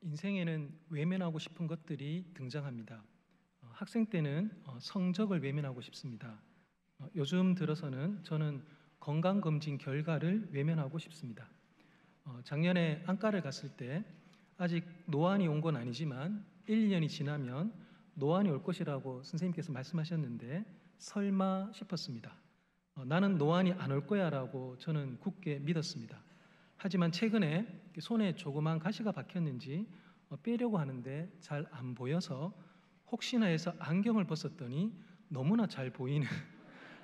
인생에는 외면하고 싶은 것들이 등장합니다. 학생 때는 성적을 외면하고 싶습니다. 요즘 들어서는 저는 건강검진 결과를 외면하고 싶습니다. 작년에 안과를 갔을 때 아직 노안이 온 건 아니지만 1, 2년이 지나면 노안이 올 것이라고 선생님께서 말씀하셨는데 설마 싶었습니다. 나는 노안이 안 올 거야 라고 저는 굳게 믿었습니다. 하지만 최근에 손에 조그만 가시가 박혔는지 빼려고 하는데 잘 안 보여서 혹시나 해서 안경을 벗었더니 너무나 잘 보이는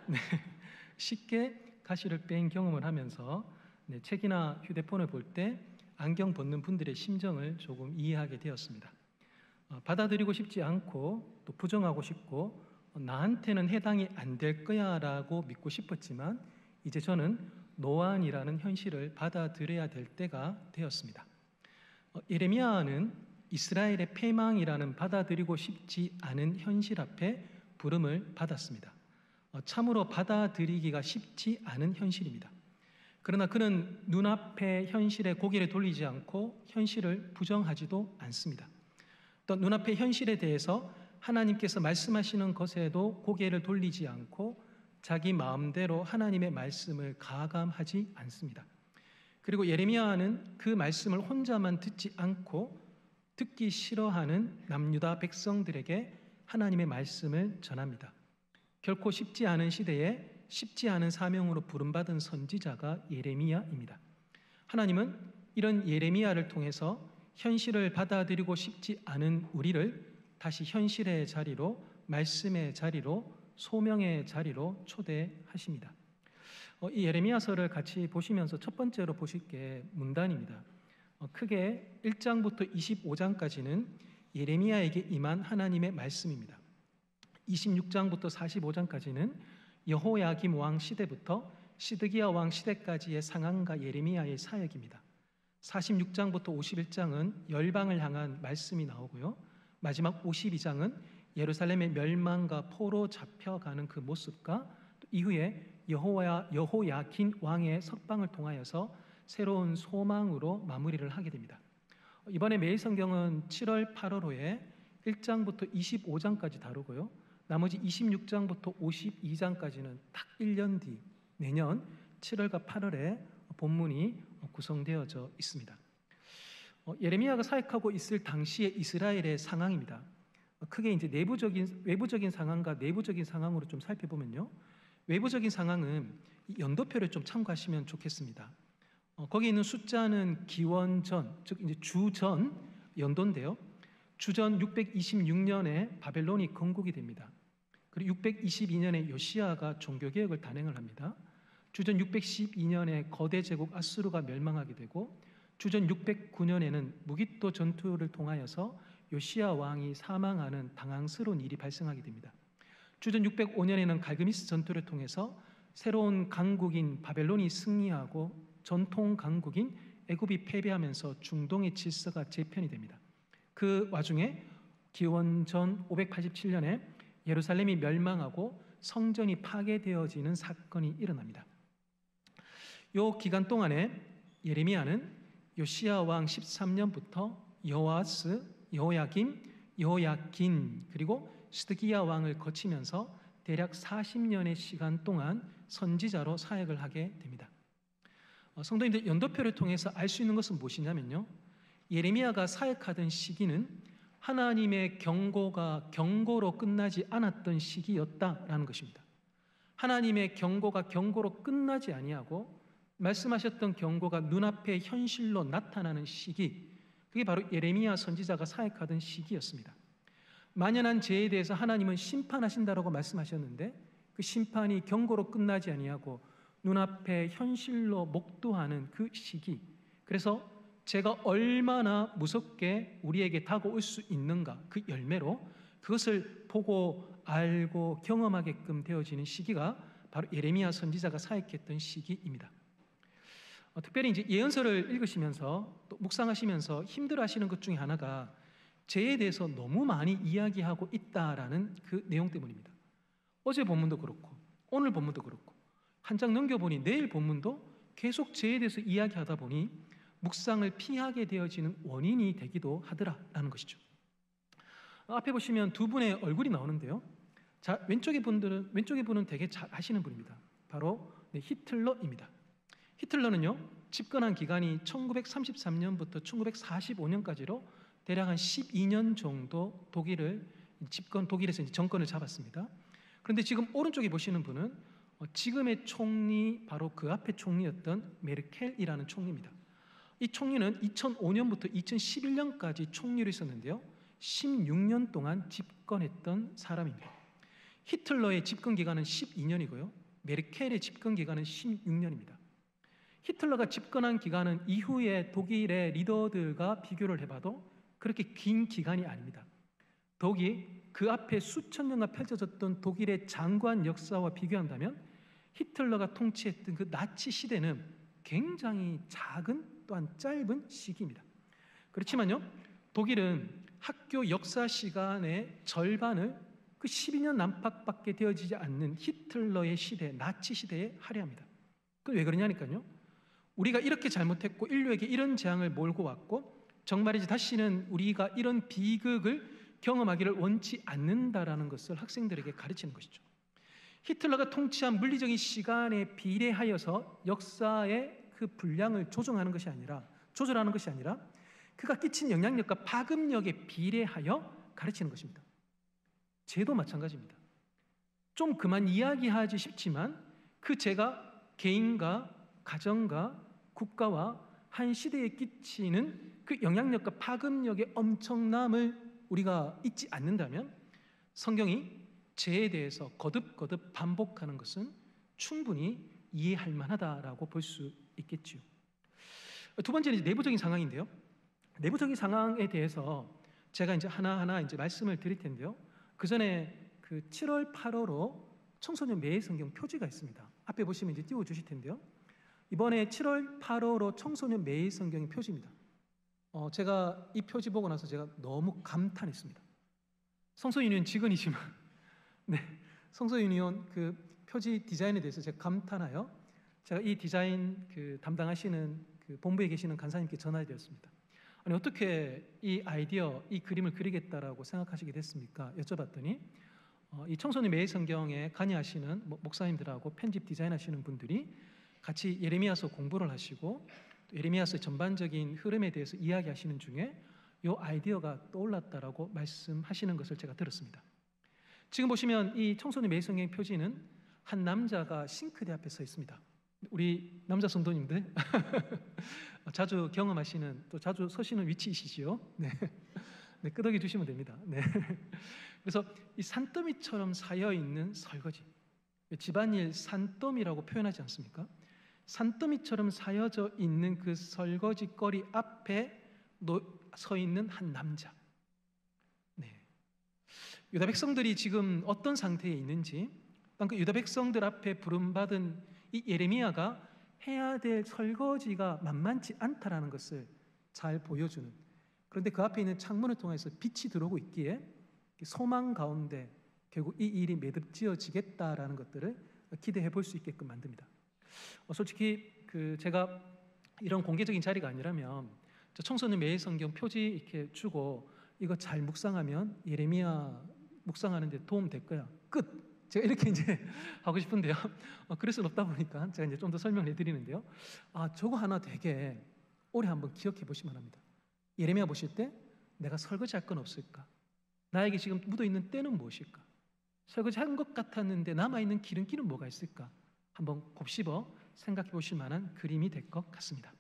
네, 쉽게 가시를 뺀 경험을 하면서 책이나 휴대폰을 볼 때 안경 벗는 분들의 심정을 조금 이해하게 되었습니다. 받아들이고 싶지 않고 또 부정하고 싶고 나한테는 해당이 안 될 거야 라고 믿고 싶었지만 이제 저는 노안이라는 현실을 받아들여야 될 때가 되었습니다. 예레미야는 이스라엘의 패망이라는 받아들이고 싶지 않은 현실 앞에 부름을 받았습니다. 참으로 받아들이기가 쉽지 않은 현실입니다. 그러나 그는 눈앞의 현실에 고개를 돌리지 않고 현실을 부정하지도 않습니다. 또 눈앞의 현실에 대해서 하나님께서 말씀하시는 것에도 고개를 돌리지 않고 자기 마음대로 하나님의 말씀을 가감하지 않습니다. 그리고 예레미야는 그 말씀을 혼자만 듣지 않고 듣기 싫어하는 남유다 백성들에게 하나님의 말씀을 전합니다. 결코 쉽지 않은 시대에 쉽지 않은 사명으로 부름받은 선지자가 예레미야입니다. 하나님은 이런 예레미야를 통해서 현실을 받아들이고 싶지 않은 우리를 다시 현실의 자리로, 말씀의 자리로, 소명의 자리로 초대하십니다. 이 예레미야서를 같이 보시면서 첫 번째로 보실 게 문단입니다. 크게 1장부터 25장까지는 예레미야에게 임한 하나님의 말씀입니다. 26장부터 45장까지는 여호야김 왕 시대부터 시드기야 왕 시대까지의 상황과 예레미야의 사역입니다. 46장부터 51장은 열방을 향한 말씀이 나오고요. 마지막 52장은 예루살렘의 멸망과 포로 잡혀가는 그 모습과 이후에 여호야긴 왕의 석방을 통하여서 새로운 소망으로 마무리를 하게 됩니다. 이번에 매일 성경은 7월, 8월호에 1장부터 25장까지 다루고요. 나머지 26장부터 52장까지는 딱 1년 뒤 내년 7월과 8월에 본문이 구성되어져 있습니다. 예레미야가 사역하고 있을 당시의 이스라엘의 상황입니다. 크게 이제 외부적인 상황과 내부적인 상황으로 좀 살펴보면요. 외부적인 상황은 연도표를 좀 참고하시면 좋겠습니다. 거기 있는 숫자는 기원전, 즉 이제 주전 연도인데요. 주전 626년에 바벨론이 건국이 됩니다. 그리고 622년에 요시야가 종교개혁을 단행을 합니다. 주전 612년에 거대 제국 아수르가 멸망하게 되고 주전 609년에는 무기토 전투를 통하여서 요시야 왕이 사망하는 당황스러운 일이 발생하게 됩니다. 주전 605년에는 갈그미스 전투를 통해서 새로운 강국인 바벨론이 승리하고 전통 강국인 애굽이 패배하면서 중동의 질서가 재편이 됩니다. 그 와중에 기원전 587년에 예루살렘이 멸망하고 성전이 파괴되어지는 사건이 일어납니다. 이 기간 동안에 예레미야는 요시야 왕 13년부터 여호아스, 여호야김, 여호야긴 그리고 시드기야 왕을 거치면서 대략 40년의 시간 동안 선지자로 사역을 하게 됩니다. 성도님들, 연도표를 통해서 알 수 있는 것은 무엇이냐면요, 예레미야가 사역하던 시기는 하나님의 경고가 경고로 끝나지 않았던 시기였다라는 것입니다. 하나님의 경고가 경고로 끝나지 아니하고 말씀하셨던 경고가 눈앞의 현실로 나타나는 시기, 그게 바로 예레미야 선지자가 사역하던 시기였습니다. 만연한 죄에 대해서 하나님은 심판하신다라고 말씀하셨는데 그 심판이 경고로 끝나지 아니하고 눈앞의 현실로 목도하는 그 시기, 그래서 죄가 얼마나 무섭게 우리에게 다가올 수 있는가, 그 열매로 그것을 보고 알고 경험하게끔 되어지는 시기가 바로 예레미야 선지자가 사역했던 시기입니다. 특별히 이제 예언서를 읽으시면서 또 묵상하시면서 힘들어하시는 것 중에 하나가 죄에 대해서 너무 많이 이야기하고 있다라는 그 내용 때문입니다. 어제 본문도 그렇고 오늘 본문도 그렇고 한 장 넘겨보니 내일 본문도 계속 죄에 대해서 이야기하다 보니 묵상을 피하게 되어지는 원인이 되기도 하더라라는 것이죠. 앞에 보시면 두 분의 얼굴이 나오는데요. 자, 왼쪽의 분은 되게 잘 아시는 분입니다. 바로 히틀러입니다. 히틀러는요, 집권한 기간이 1933년부터 1945년까지로 대략 한 12년 정도 독일에서 정권을 잡았습니다. 그런데 지금 오른쪽에 보시는 분은 지금의 총리, 바로 그 앞에 총리였던 메르켈이라는 총리입니다. 이 총리는 2005년부터 2011년까지 총리로 있었는데요, 16년 동안 집권했던 사람입니다. 히틀러의 집권 기간은 12년이고요, 메르켈의 집권 기간은 16년입니다. 히틀러가 집권한 기간은 이후에 독일의 리더들과 비교를 해봐도 그렇게 긴 기간이 아닙니다. 더욱이 그 앞에 수천 년간 펼쳐졌던 독일의 장관 역사와 비교한다면 히틀러가 통치했던 그 나치 시대는 굉장히 작은, 또한 짧은 시기입니다. 그렇지만요, 독일은 학교 역사 시간의 절반을 그 12년 남짓밖에 되어지지 않는 히틀러의 시대, 나치 시대에 할애합니다. 그 왜 그러냐니까요, 우리가 이렇게 잘못했고 인류에게 이런 재앙을 몰고 왔고 정말이지 다시는 우리가 이런 비극을 경험하기를 원치 않는다라는 것을 학생들에게 가르치는 것이죠. 히틀러가 통치한 물리적인 시간에 비례하여서 역사의 그 분량을 조절하는 것이 아니라 그가 끼친 영향력과 파급력에 비례하여 가르치는 것입니다. 죄도 마찬가지입니다. 좀 그만 이야기하지 싶지만 그 죄가 개인과 가정과 국가와 한 시대에 끼치는 그 영향력과 파급력의 엄청남을 우리가 잊지 않는다면 성경이 죄에 대해서 거듭거듭 반복하는 것은 충분히 이해할 만하다라고 볼 수 있겠지요. 두 번째는 내부적인 상황인데요. 내부적인 상황에 대해서 제가 이제 하나하나 이제 말씀을 드릴 텐데요. 그 전에 그 7월 8월로 청소년 매일 성경 표지가 있습니다. 앞에 보시면 이제 띄워 주실 텐데요. 이번에 7월 8월로 청소년 매일 성경의 표지입니다. 제가 이 표지 보고 나서 제가 너무 감탄했습니다. 성서유니온 직원이지만 성서유니온 그 표지 디자인에 대해서 제가 감탄하여 제가 이 디자인 그 담당하시는 그 본부에 계시는 간사님께 전화드렸습니다. 아니 어떻게 이 아이디어, 이 그림을 그리겠다라고 생각하시게 됐습니까? 여쭤봤더니 이 청소년 매일 성경에 관여하시는 목사님들하고 편집 디자인하시는 분들이 같이 예레미야서 공부를 하시고 예레미야서의 전반적인 흐름에 대해서 이야기하시는 중에 이 아이디어가 떠올랐다라고 말씀하시는 것을 제가 들었습니다. 지금 보시면 이 청소년 매일 성경 표지는 한 남자가 싱크대 앞에 서 있습니다. 우리 남자 성도님들 자주 경험하시는, 또 자주 서시는 위치이시지요? 네, 끄덕여 주시면 됩니다. 네. 그래서 이 산더미처럼 쌓여 있는 설거지, 집안일 산더미라고 표현하지 않습니까? 산더미처럼 쌓여져 있는 그 설거지거리 앞에 서 있는 한 남자. 네. 유다 백성들이 지금 어떤 상태에 있는지, 그 유다 백성들 앞에 부름받은 이 예레미야가 해야 될 설거지가 만만치 않다라는 것을 잘 보여주는, 그런데 그 앞에 있는 창문을 통해서 빛이 들어오고 있기에 소망 가운데 결국 이 일이 매듭지어지겠다라는 것들을 기대해 볼 수 있게끔 만듭니다. 솔직히 제가 이런 공개적인 자리가 아니라면 저 청소년 매일 성경 표지 이렇게 주고 이거 잘 묵상하면 예레미야 묵상하는 데 도움 될 거야, 끝. 제가 이렇게 이제 하고 싶은데요. 그럴 수는 없다 보니까 제가 이제 좀 더 설명해 드리는데요. 저거 하나 되게 오래 한번 기억해 보시면 합니다. 예레미야 보실 때 내가 설거지 할 건 없을까? 나에게 지금 묻어 있는 때는 무엇일까? 설거지 한 것 같았는데 남아 있는 기름기는 뭐가 있을까? 한번 곱씹어 생각해 보실 만한 그림이 될 것 같습니다.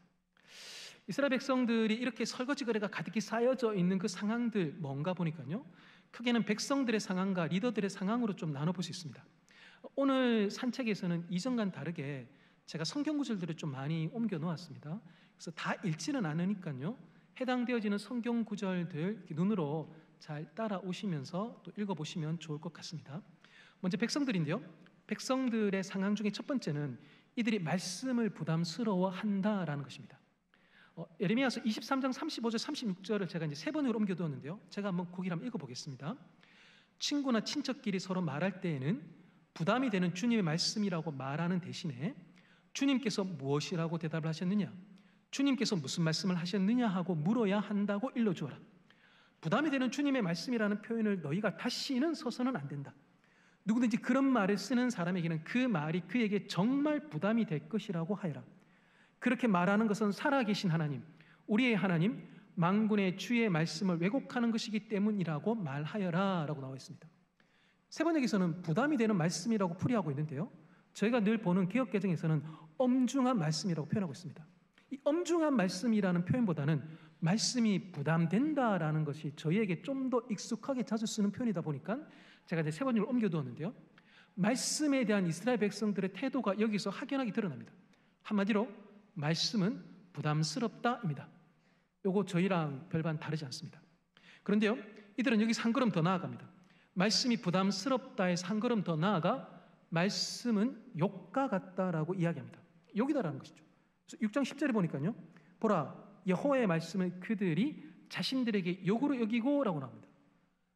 이스라엘 백성들이 이렇게 설거지 거리가 가득히 쌓여져 있는 그 상황들 뭔가 보니까요, 크게는 백성들의 상황과 리더들의 상황으로 좀 나눠볼 수 있습니다. 오늘 산책에서는 이전과는 다르게 제가 성경 구절들을 좀 많이 옮겨 놓았습니다. 그래서 다 읽지는 않으니까요, 해당되어지는 성경 구절들 눈으로 잘 따라오시면서 또 읽어보시면 좋을 것 같습니다. 먼저 백성들인데요, 백성들의 상황 중에 첫 번째는 이들이 말씀을 부담스러워한다라는 것입니다. 예레미야서 23장 35절 36절을 제가 이제 세 번으로 옮겨두었는데요, 제가 한번 거기를 한번 읽어보겠습니다. 친구나 친척끼리 서로 말할 때에는 부담이 되는 주님의 말씀이라고 말하는 대신에 주님께서 무엇이라고 대답을 하셨느냐? 주님께서 무슨 말씀을 하셨느냐 하고 물어야 한다고 일러주어라. 부담이 되는 주님의 말씀이라는 표현을 너희가 다시는 써서는 안 된다. 누구든지 그런 말을 쓰는 사람에게는 그 말이 그에게 정말 부담이 될 것이라고 하여라. 그렇게 말하는 것은 살아계신 하나님, 우리의 하나님, 만군의 주의 말씀을 왜곡하는 것이기 때문이라고 말하여라 라고 나와 있습니다. 세번역에서는 부담이 되는 말씀이라고 풀이하고 있는데요, 저희가 늘 보는 개역개정에서는 엄중한 말씀이라고 표현하고 있습니다. 이 엄중한 말씀이라는 표현보다는 말씀이 부담된다라는 것이 저희에게 좀 더 익숙하게 자주 쓰는 표현이다 보니까 제가 이제 세번역을 옮겨두었는데요, 말씀에 대한 이스라엘 백성들의 태도가 여기서 확연하게 드러납니다. 한마디로 말씀은 부담스럽다입니다. 요거 저희랑 별반 다르지 않습니다. 그런데요, 이들은 여기서 한 걸음 더 나아갑니다. 말씀이 부담스럽다에서 한 걸음 더 나아가 말씀은 욕과 같다라고 이야기합니다. 욕이다라는 것이죠. 그래서 6장 10절에 보니까요, 보라 여호와의 말씀을 그들이 자신들에게 욕으로 여기고 라고 나옵니다.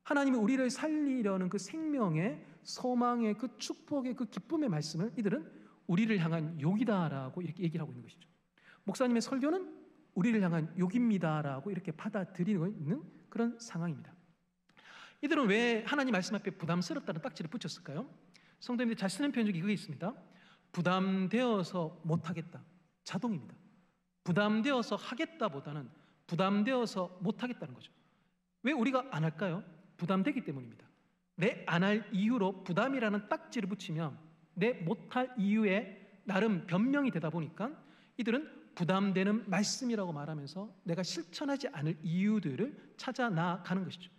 하나님이 우리를 살리려는 그 생명의 소망의 그 축복의 그 기쁨의 말씀을 이들은 우리를 향한 욕이다라고 이렇게 얘기를 하고 있는 것이죠. 목사님의 설교는 우리를 향한 욕입니다라고 이렇게 받아들이고 있는 그런 상황입니다. 이들은 왜 하나님 말씀 앞에 부담스럽다는 딱지를 붙였을까요? 성도님들이 잘 쓰는 표현 중에 그게 있습니다. 부담되어서 못하겠다. 자동입니다. 부담되어서 하겠다보다는 부담되어서 못하겠다는 거죠. 왜 우리가 안 할까요? 부담되기 때문입니다. 내 안 할 이유로 부담이라는 딱지를 붙이면 내 못할 이유에 나름 변명이 되다 보니까 이들은 부담되는 말씀이라고 말하면서 내가 실천하지 않을 이유들을 찾아 나가는 것이죠.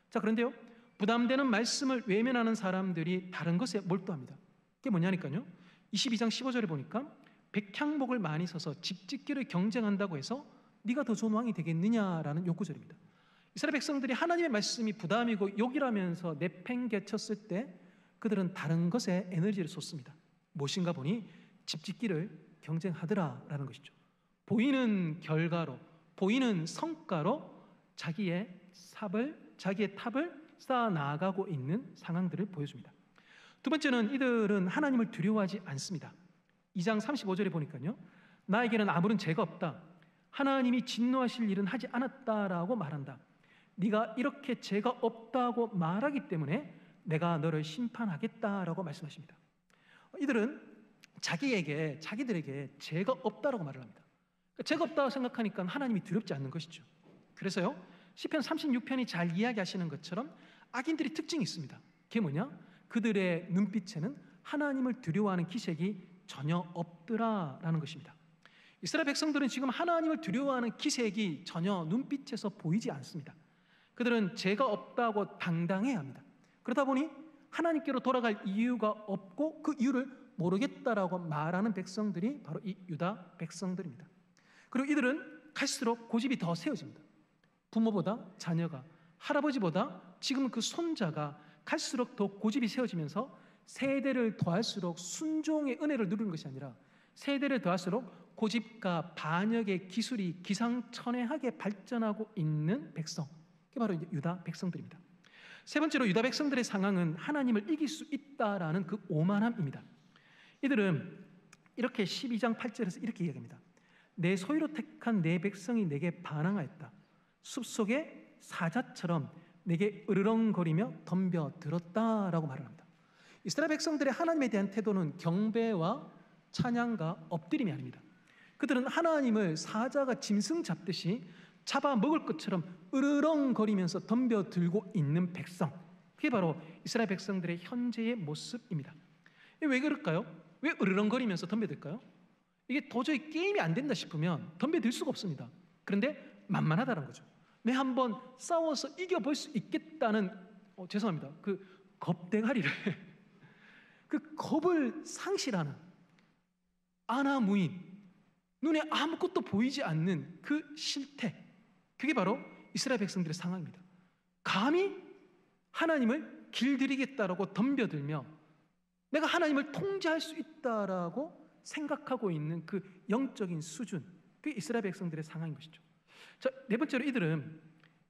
자, 그런데요, 부담되는 말씀을 외면하는 사람들이 다른 것에 몰두합니다. 그게 뭐냐니까요, 22장 15절에 보니까 백향목을 많이 써서 집짓기를 경쟁한다고 해서 네가 더 좋은 왕이 되겠느냐라는 욕구절입니다. 이스라엘 백성들이 하나님의 말씀이 부담이고 욕이라면서 내팽개쳤을 때 그들은 다른 것에 에너지를 쏟습니다. 무엇인가 보니 집짓기를 경쟁하더라라는 것이죠. 보이는 결과로, 보이는 성과로 자기의 탑을 쌓아 나아가고 있는 상황들을 보여줍니다. 두 번째는 이들은 하나님을 두려워하지 않습니다. 2장 35절에 보니까요, 나에게는 아무런 죄가 없다. 하나님이 진노하실 일은 하지 않았다라고 말한다. 네가 이렇게 죄가 없다고 말하기 때문에 내가 너를 심판하겠다라고 말씀하십니다. 이들은 자기들에게 죄가 없다라고 말을 합니다. 죄가 없다고 생각하니까 하나님이 두렵지 않는 것이죠. 그래서요, 시편 36편이 잘 이야기하시는 것처럼 악인들의 특징이 있습니다. 그게 뭐냐? 그들의 눈빛에는 하나님을 두려워하는 기색이 전혀 없더라라는 것입니다. 이스라엘 백성들은 지금 하나님을 두려워하는 기색이 전혀 눈빛에서 보이지 않습니다. 그들은 죄가 없다고 당당해야 합니다. 그러다 보니 하나님께로 돌아갈 이유가 없고 그 이유를 모르겠다라고 말하는 백성들이 바로 이 유다 백성들입니다. 그리고 이들은 갈수록 고집이 더 세워집니다. 부모보다 자녀가, 할아버지보다 지금은 그 손자가 갈수록 더 고집이 세워지면서 세대를 더할수록 순종의 은혜를 누리는 것이 아니라 세대를 더할수록 고집과 반역의 기술이 기상천외하게 발전하고 있는 백성, 그게 바로 이제 유다 백성들입니다. 세 번째로 유다 백성들의 상황은 하나님을 이길 수 있다라는 그 오만함입니다. 이들은 이렇게 12장 8절에서 이렇게 이야기합니다. 내 소유로 택한 내 백성이 내게 반항하였다. 숲속의 사자처럼 내게 으르렁거리며 덤벼들었다라고 말을 합니다. 이스라엘 백성들의 하나님에 대한 태도는 경배와 찬양과 엎드림이 아닙니다. 그들은 하나님을 사자가 짐승 잡듯이 잡아먹을 것처럼 으르렁거리면서 덤벼들고 있는 백성, 그게 바로 이스라엘 백성들의 현재의 모습입니다. 왜 그럴까요? 왜 으르렁거리면서 덤벼들까요? 이게 도저히 게임이 안 된다 싶으면 덤벼들 수가 없습니다. 그런데 만만하다는 거죠. 내 한번 싸워서 이겨볼 수 있겠다는 죄송합니다. 그 겁대가리를 그 겁을 상실하는 아나무인, 눈에 아무것도 보이지 않는 그 실태, 그게 바로 이스라엘 백성들의 상황입니다. 감히 하나님을 길들이겠다라고 덤벼들며 내가 하나님을 통제할 수 있다라고 생각하고 있는 그 영적인 수준, 그게 이스라엘 백성들의 상황인 것이죠. 자, 네 번째로 이들은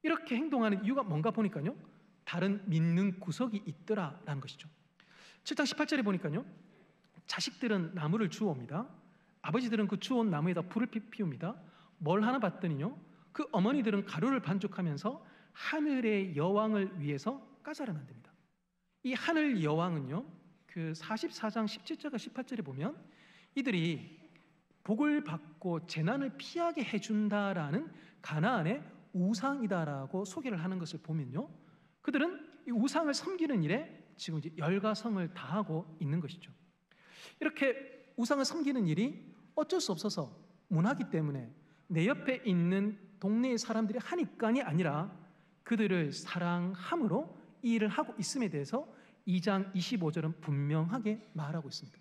이렇게 행동하는 이유가 뭔가 보니까요, 다른 믿는 구석이 있더라라는 것이죠. 7장 18절에 보니까요, 자식들은 나무를 주워옵니다. 아버지들은 그 주온 나무에다 불을 피웁니다. 뭘 하나 봤더니요, 그 어머니들은 가루를 반죽하면서 하늘의 여왕을 위해서 과자를 만듭니다. 이 하늘 여왕은요, 그 44장 17절과 18절에 보면 이들이 복을 받고 재난을 피하게 해준다라는 가나안의 우상이다라고 소개를 하는 것을 보면요, 그들은 이 우상을 섬기는 일에 지금 이제 열과성을 다하고 있는 것이죠. 이렇게 우상을 섬기는 일이 어쩔 수 없어서 문화기 때문에 내 옆에 있는 동네의 사람들이 하니까이 아니라 그들을 사랑함으로 이 일을 하고 있음에 대해서 2장 25절은 분명하게 말하고 있습니다.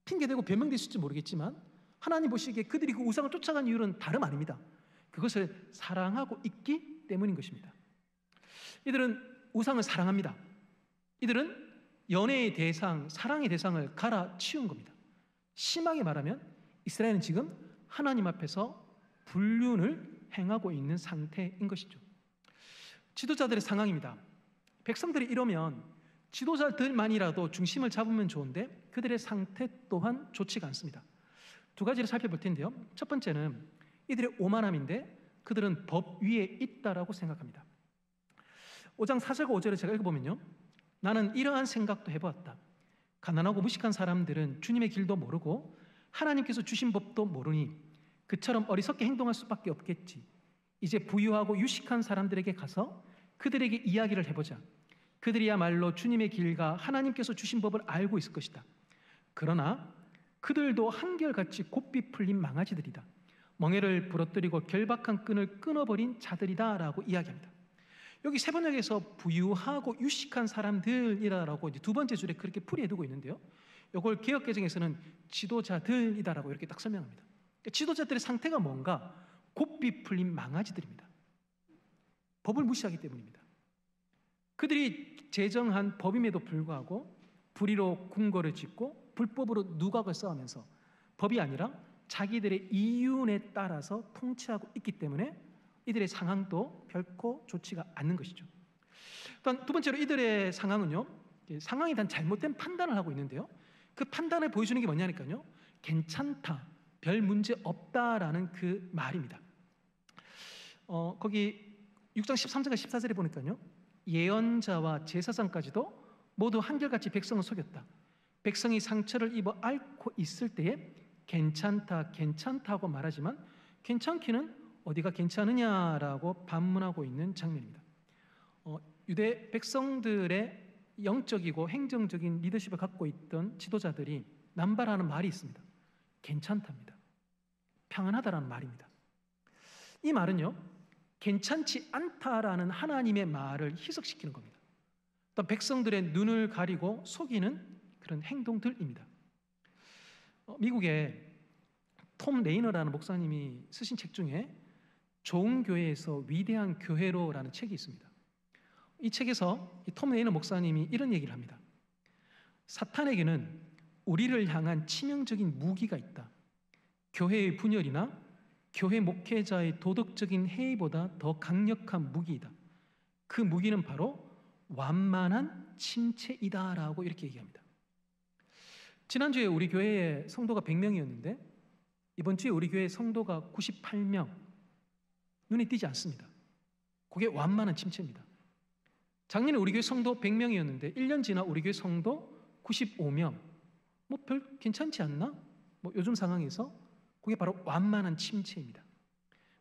핑계대고 변명됐을지 모르겠지만 하나님 보시기에 그들이 그 우상을 쫓아간 이유는 다름 아닙니다. 그것을 사랑하고 있기 때문인 것입니다. 이들은 우상을 사랑합니다. 이들은 연애의 대상, 사랑의 대상을 갈아치운 겁니다. 심하게 말하면 이스라엘은 지금 하나님 앞에서 불륜을 행하고 있는 상태인 것이죠. 지도자들의 상황입니다. 백성들이 이러면 지도자들만이라도 중심을 잡으면 좋은데 그들의 상태 또한 좋지가 않습니다. 두 가지를 살펴볼 텐데요. 첫 번째는 이들의 오만함인데 그들은 법 위에 있다라고 생각합니다. 5장 4절과 5절을 제가 읽어보면요, 나는 이러한 생각도 해보았다. 가난하고 무식한 사람들은 주님의 길도 모르고 하나님께서 주신 법도 모르니 그처럼 어리석게 행동할 수밖에 없겠지. 이제 부유하고 유식한 사람들에게 가서 그들에게 이야기를 해보자. 그들이야말로 주님의 길과 하나님께서 주신 법을 알고 있을 것이다. 그러나 그들도 한결같이 곱비 풀린 망아지들이다. 멍에를 부러뜨리고 결박한 끈을 끊어버린 자들이다 라고 이야기합니다. 여기 세 번역에서 부유하고 유식한 사람들이라고 이제 두 번째 줄에 그렇게 풀이해두고 있는데요, 이걸 개역개정에서는 지도자들이다라고 이렇게 딱 설명합니다. 그러니까 지도자들의 상태가 뭔가 곱비 풀린 망아지들입니다. 법을 무시하기 때문입니다. 그들이 제정한 법임에도 불구하고 불의로 궁궐을 짓고 불법으로 누각을 쌓으면서 법이 아니라 자기들의 이윤에 따라서 통치하고 있기 때문에 이들의 상황도 결코 좋지가 않는 것이죠. 또한 두 번째로 이들의 상황은요, 상황에 대한 잘못된 판단을 하고 있는데요, 그 판단을 보여주는 게 뭐냐니까요, 괜찮다, 별 문제 없다라는 그 말입니다. 거기 6장 13절과 14절에 보니까요, 예언자와 제사장까지도 모두 한결같이 백성을 속였다. 백성이 상처를 입어 앓고 있을 때에 괜찮다, 괜찮다고 말하지만 괜찮기는 어디가 괜찮으냐라고 반문하고 있는 장면입니다. 유대 백성들의 영적이고 행정적인 리더십을 갖고 있던 지도자들이 남발하는 말이 있습니다. 괜찮답니다. 평안하다라는 말입니다. 이 말은요, 괜찮지 않다라는 하나님의 말을 희석시키는 겁니다. 또 백성들의 눈을 가리고 속이는 그런 행동들입니다. 미국의 톰 레이너라는 목사님이 쓰신 책 중에 좋은 교회에서 위대한 교회로라는 책이 있습니다. 이 책에서 이 톰 레이너 목사님이 이런 얘기를 합니다. 사탄에게는 우리를 향한 치명적인 무기가 있다. 교회의 분열이나 교회 목회자의 도덕적인 해이보다 더 강력한 무기이다. 그 무기는 바로 완만한 침체이다라고 이렇게 얘기합니다. 지난주에 우리 교회의 성도가 100명이었는데 이번 주에 우리 교회 성도가 98명, 눈에 띄지 않습니다. 그게 완만한 침체입니다. 작년에 우리 교회 성도 100명이었는데 1년 지나 우리 교회 성도 95명, 뭐 별 괜찮지 않나? 뭐 요즘 상황에서 그게 바로 완만한 침체입니다.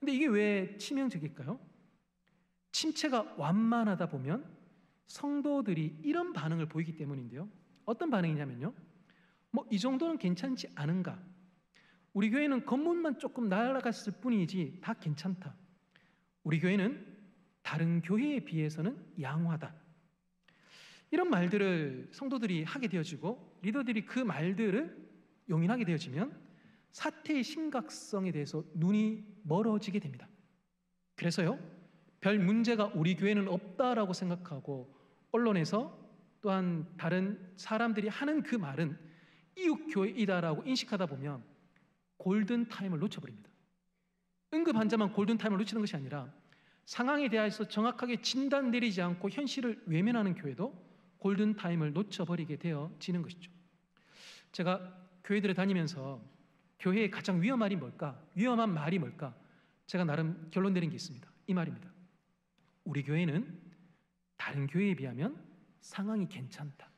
근데 이게 왜 치명적일까요? 침체가 완만하다 보면 성도들이 이런 반응을 보이기 때문인데요. 어떤 반응이냐면요, 뭐 이 정도는 괜찮지 않은가? 우리 교회는 건물만 조금 날아갔을 뿐이지 다 괜찮다. 우리 교회는 다른 교회에 비해서는 양호하다. 이런 말들을 성도들이 하게 되어지고 리더들이 그 말들을 용인하게 되어지면 사태의 심각성에 대해서 눈이 멀어지게 됩니다. 그래서요, 별 문제가 우리 교회는 없다라고 생각하고 언론에서 또한 다른 사람들이 하는 그 말은 이웃교회이다라고 인식하다 보면 골든타임을 놓쳐버립니다. 응급 환자만 골든타임을 놓치는 것이 아니라 상황에 대해서 정확하게 진단 내리지 않고 현실을 외면하는 교회도 골든타임을 놓쳐버리게 되어지는 것이죠. 제가 교회들을 다니면서 교회의 가장 위험한 말이 뭘까? 위험한 말이 뭘까? 제가 나름 결론 내린 게 있습니다. 이 말입니다. 우리 교회는 다른 교회에 비하면 상황이 괜찮다.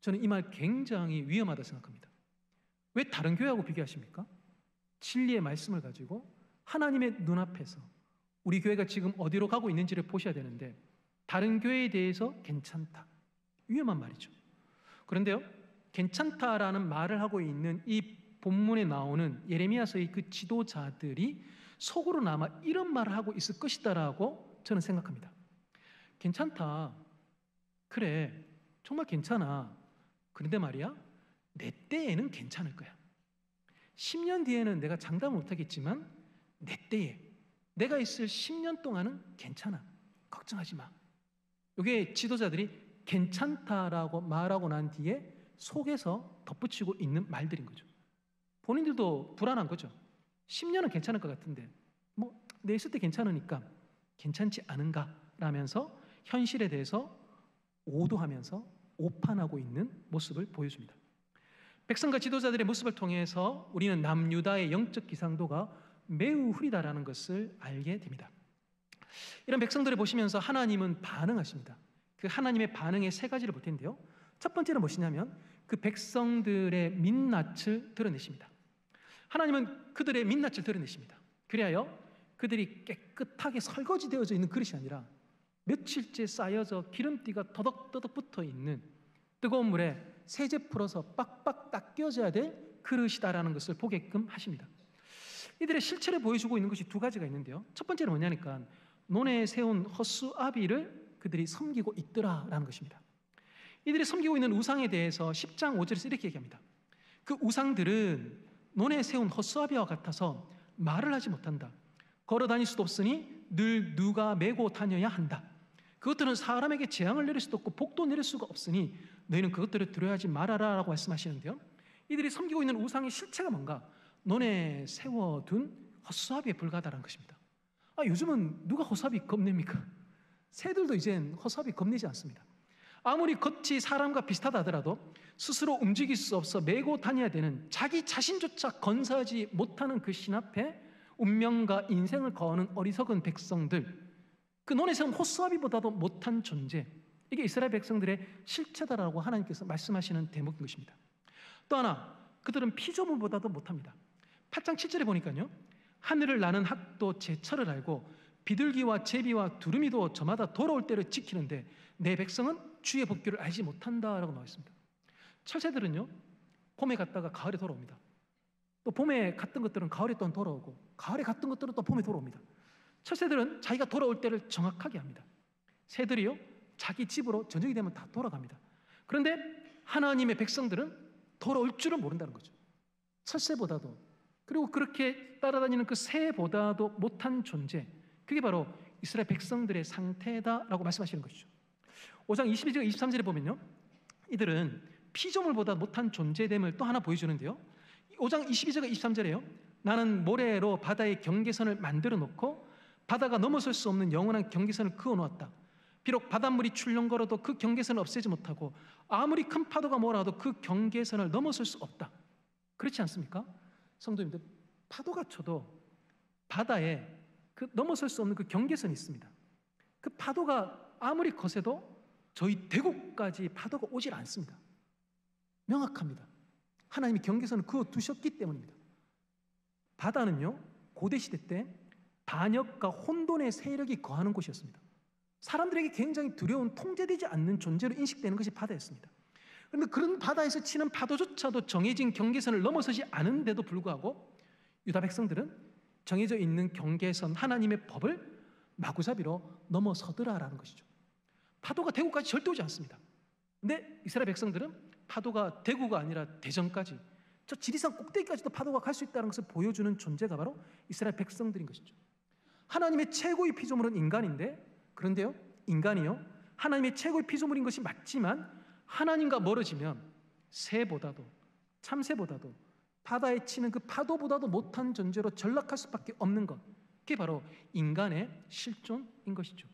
저는 이 말 굉장히 위험하다 생각합니다. 왜 다른 교회하고 비교하십니까? 진리의 말씀을 가지고 하나님의 눈앞에서 우리 교회가 지금 어디로 가고 있는지를 보셔야 되는데 다른 교회에 대해서 괜찮다. 위험한 말이죠. 그런데요, 괜찮다라는 말을 하고 있는 이 본문에 나오는 예레미야서의 그 지도자들이 속으로나마 이런 말을 하고 있을 것이다라고 저는 생각합니다. 괜찮다. 그래, 정말 괜찮아. 그런데 말이야, 내 때에는 괜찮을 거야. 10년 뒤에는 내가 장담을 못하겠지만 내 때에, 내가 있을 10년 동안은 괜찮아. 걱정하지 마. 이게 지도자들이 괜찮다라고 말하고 난 뒤에 속에서 덧붙이고 있는 말들인 거죠. 본인들도 불안한 거죠. 10년은 괜찮을 것 같은데 내 있을 때 괜찮으니까 괜찮지 않은가 라면서 현실에 대해서 오도하면서 오판하고 있는 모습을 보여줍니다. 백성과 지도자들의 모습을 통해서 우리는 남유다의 영적 기상도가 매우 흐리다라는 것을 알게 됩니다. 이런 백성들을 보시면서 하나님은 반응하십니다. 그 하나님의 반응의 세 가지를 볼 텐데요. 첫 번째는 무엇이냐면 그 백성들의 민낯을 드러내십니다. 하나님은 그들의 민낯을 드러내십니다. 그리하여 그들이 깨끗하게 설거지되어져 있는 그릇이 아니라 며칠째 쌓여져 기름띠가 더덕더덕 붙어 있는 뜨거운 물에 세제 풀어서 빡빡 닦여져야 될 그릇이다라는 것을 보게끔 하십니다. 이들의 실체를 보여주고 있는 것이 두 가지가 있는데요. 첫 번째는 뭐냐니까 논에 세운 헛수아비를 그들이 섬기고 있더라라는 것입니다. 이들이 섬기고 있는 우상에 대해서 10장 5절에서 이렇게 얘기합니다. 그 우상들은 논에 세운 헛수아비와 같아서 말을 하지 못한다. 걸어 다닐 수도 없으니 늘 누가 메고 다녀야 한다. 그것들은 사람에게 재앙을 내릴 수도 없고 복도 내릴 수가 없으니 너희는 그것들을 두려워하지 말아라 라고 말씀하시는데요. 이들이 섬기고 있는 우상의 실체가 뭔가? 논에 세워둔 헛수아비에 불과하다는 것입니다. 요즘은 누가 헛수아비 겁냅니까? 새들도 이젠 헛수아비 겁내지 않습니다. 아무리 겉이 사람과 비슷하다 하더라도 스스로 움직일 수 없어 메고 다녀야 되는 자기 자신조차 건사하지 못하는 그 신 앞에 운명과 인생을 거는 어리석은 백성들, 그 논에 세운 헛수아비보다도 못한 존재, 이게 이스라엘 백성들의 실체다라고 하나님께서 말씀하시는 대목인 것입니다. 또 하나, 그들은 피조물보다도 못합니다. 8장 7절에 보니까요, 하늘을 나는 학도 제철을 알고 비둘기와 제비와 두루미도 저마다 돌아올 때를 지키는데 내 백성은 주의 법규를 알지 못한다라고 나와 있습니다. 철새들은요, 봄에 갔다가 가을에 돌아옵니다. 또 봄에 갔던 것들은 가을에 또한 돌아오고 가을에 갔던 것들은 또 봄에 돌아옵니다. 철새들은 자기가 돌아올 때를 정확하게 합니다. 새들이요, 자기 집으로 저녁이 되면 다 돌아갑니다. 그런데 하나님의 백성들은 돌아올 줄을 모른다는 거죠. 철새보다도, 그리고 그렇게 따라다니는 그 새보다도 못한 존재, 그게 바로 이스라엘 백성들의 상태다라고 말씀하시는 것이죠. 5장 22절 23절에 보면요, 이들은 피조물보다 못한 존재됨을 또 하나 보여주는데요. 5장 22절과 23절에요, 나는 모래로 바다의 경계선을 만들어 놓고 바다가 넘어설 수 없는 영원한 경계선을 그어 놓았다. 비록 바닷물이 출렁거려도 그 경계선을 없애지 못하고 아무리 큰 파도가 몰아도 그 경계선을 넘어설 수 없다. 그렇지 않습니까? 성도님들, 파도가 쳐도 바다에 그 넘어설 수 없는 그 경계선이 있습니다. 그 파도가 아무리 거세도 저희 대구까지 파도가 오질 않습니다. 명확합니다. 하나님이 경계선을 그어 두셨기 때문입니다. 바다는요, 고대시대 때 반역과 혼돈의 세력이 거하는 곳이었습니다. 사람들에게 굉장히 두려운, 통제되지 않는 존재로 인식되는 것이 바다였습니다. 그런데 그런 바다에서 치는 파도조차도 정해진 경계선을 넘어서지 않은데도 불구하고 유다 백성들은 정해져 있는 경계선, 하나님의 법을 마구잡이로 넘어서더라라는 것이죠. 파도가 대구까지 절대 오지 않습니다. 근데 이스라엘 백성들은 파도가 대구가 아니라 대전까지, 저 지리산 꼭대기까지도 파도가 갈 수 있다는 것을 보여주는 존재가 바로 이스라엘 백성들인 것이죠. 하나님의 최고의 피조물은 인간인데, 그런데요, 인간이요, 하나님의 최고의 피조물인 것이 맞지만 하나님과 멀어지면 새보다도, 참새보다도, 바다에 치는 그 파도보다도 못한 존재로 전락할 수밖에 없는 것, 그게 바로 인간의 실존인 것이죠.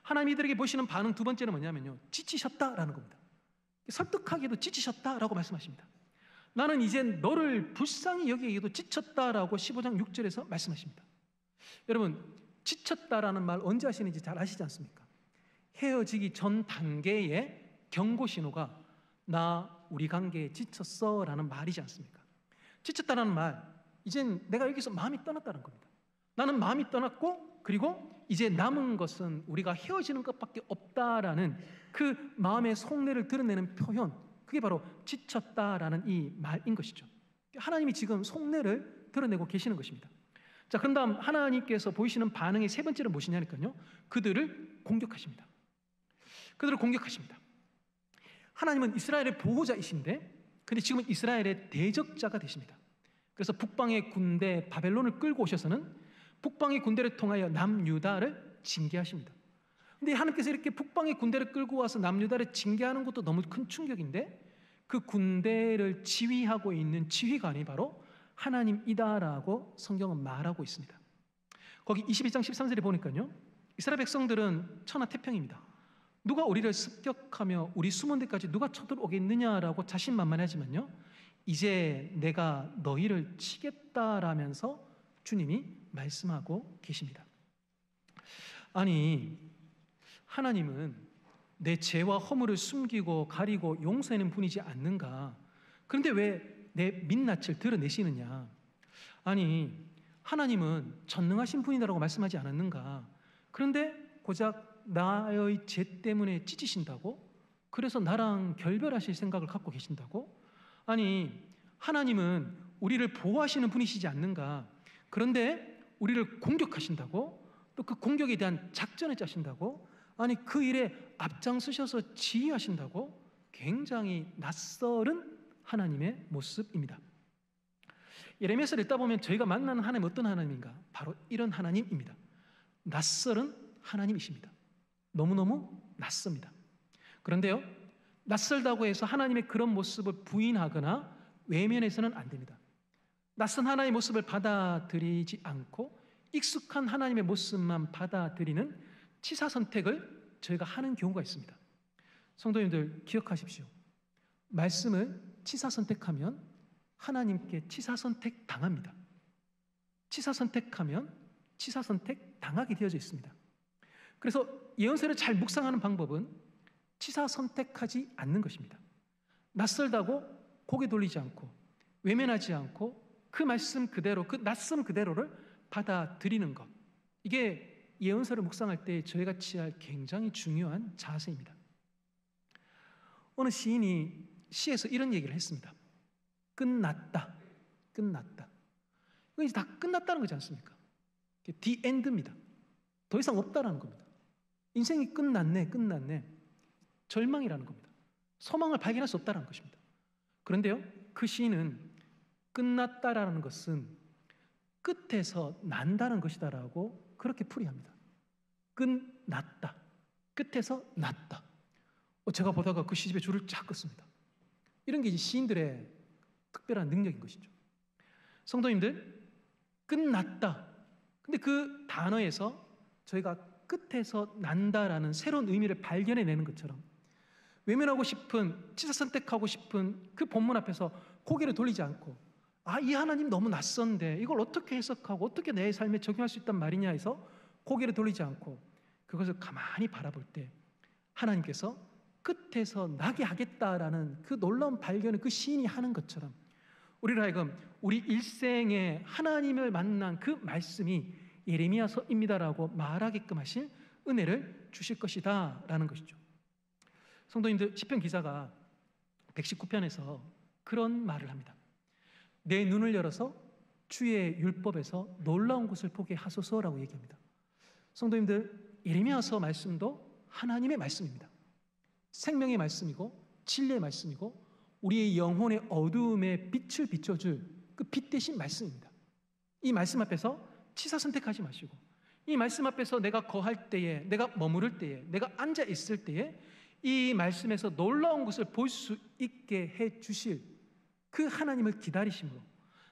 하나님 이들에게 보시는 반응 두 번째는 뭐냐면요, 지치셨다라는 겁니다. 설득하기도 지치셨다라고 말씀하십니다. 나는 이제 너를 불쌍히 여기기도 지쳤다라고 15장 6절에서 말씀하십니다. 여러분, 지쳤다라는 말 언제 하시는지 잘 아시지 않습니까? 헤어지기 전 단계의 경고 신호가 우리 관계에 지쳤어 라는 말이지 않습니까? 지쳤다라는 말, 이젠 내가 여기서 마음이 떠났다는 겁니다. 나는 마음이 떠났고, 그리고 이제 남은 것은 우리가 헤어지는 것밖에 없다라는 그 마음의 속내를 드러내는 표현, 그게 바로 지쳤다라는 이 말인 것이죠. 하나님이 지금 속내를 드러내고 계시는 것입니다. 자, 그런 다음 하나님께서 보이시는 반응의 세 번째는 무엇이냐니까요, 그들을 공격하십니다. 그들을 공격하십니다. 하나님은 이스라엘의 보호자이신데, 근데 지금은 이스라엘의 대적자가 되십니다. 그래서 북방의 군대 바벨론을 끌고 오셔서는 북방의 군대를 통하여 남유다를 징계하십니다. 근데 하나님께서 이렇게 북방의 군대를 끌고 와서 남유다를 징계하는 것도 너무 큰 충격인데, 그 군대를 지휘하고 있는 지휘관이 바로 하나님이다라고 성경은 말하고 있습니다. 거기 21장 13절에 보니까요, 이스라엘 백성들은 천하태평입니다. 누가 우리를 습격하며 우리 숨은 데까지 누가 쳐들어오겠느냐라고 자신만만하지만요, 이제 내가 너희를 치겠다라면서 주님이 말씀하고 계십니다. 아니, 하나님은 내 죄와 허물을 숨기고 가리고 용서하는 분이지 않는가? 그런데 왜 내 민낯을 드러내시느냐? 아니, 하나님은 전능하신 분이라고 말씀하지 않았는가? 그런데 고작 나의 죄 때문에 찢으신다고? 그래서 나랑 결별하실 생각을 갖고 계신다고? 아니, 하나님은 우리를 보호하시는 분이시지 않는가? 그런데 우리를 공격하신다고? 또 그 공격에 대한 작전을 짜신다고? 아니, 그 일에 앞장서셔서 지휘하신다고? 굉장히 낯설은 하나님의 모습입니다. 예레미야서를 읽다 보면 저희가 만나는 하나님 어떤 하나님인가? 바로 이런 하나님입니다. 낯설은 하나님이십니다. 너무너무 낯섭니다. 그런데요, 낯설다고 해서 하나님의 그런 모습을 부인하거나 외면해서는 안 됩니다. 낯선 하나님의 모습을 받아들이지 않고 익숙한 하나님의 모습만 받아들이는 치사 선택을 저희가 하는 경우가 있습니다. 성도님들 기억하십시오. 말씀을 치사 선택하면 하나님께 치사 선택 당합니다. 치사 선택하면 치사 선택 당하게 되어져 있습니다. 그래서 예언서를 잘 묵상하는 방법은 치사 선택하지 않는 것입니다. 낯설다고 고개 돌리지 않고 외면하지 않고 그 말씀 그대로, 그 낯선 그대로를 받아들이는 것, 이게 예언서를 묵상할 때 저희가 취할 굉장히 중요한 자세입니다. 어느 시인이 시에서 이런 얘기를 했습니다. 끝났다. 끝났다. 이거 이제 다 끝났다는 거지 않습니까? The end입니다. 더 이상 없다라는 겁니다. 인생이 끝났네, 끝났네. 절망이라는 겁니다. 소망을 발견할 수 없다라는 것입니다. 그런데요, 그 시인은 끝났다라는 것은 끝에서 난다는 것이다라고 그렇게 풀이합니다. 끝났다. 끝에서 났다. 제가 보다가 그 시집에 줄을 쫙 긋습니다. 이런 게 이제 시인들의 특별한 능력인 것이죠. 성도님들, 끝났다. 근데 그 단어에서 저희가 끝에서 난다라는 새로운 의미를 발견해내는 것처럼 외면하고 싶은, 치사 선택하고 싶은 그 본문 앞에서 고개를 돌리지 않고, 이 하나님 너무 낯선데 이걸 어떻게 해석하고 어떻게 내 삶에 적용할 수 있단 말이냐 해서 고개를 돌리지 않고 그것을 가만히 바라볼 때 하나님께서 끝에서 나게 하겠다라는 그 놀라운 발견을 그 시인이 하는 것처럼 우리로 하여금 우리 일생에 하나님을 만난 그 말씀이 예레미야서입니다라고 말하게끔 하실 은혜를 주실 것이다 라는 것이죠. 성도님들, 시편 기자가 119편에서 그런 말을 합니다. 내 눈을 열어서 주의 율법에서 놀라운 것을 보게 하소서라고 얘기합니다. 성도님들, 예레미야서 말씀도 하나님의 말씀입니다. 생명의 말씀이고 진리의 말씀이고 우리의 영혼의 어두움에 빛을 비춰줄 그 빛 대신 말씀입니다. 이 말씀 앞에서 치사 선택하지 마시고, 이 말씀 앞에서 내가 거할 때에, 내가 머무를 때에, 내가 앉아 있을 때에 이 말씀에서 놀라운 것을 볼 수 있게 해 주실 그 하나님을 기다리심으로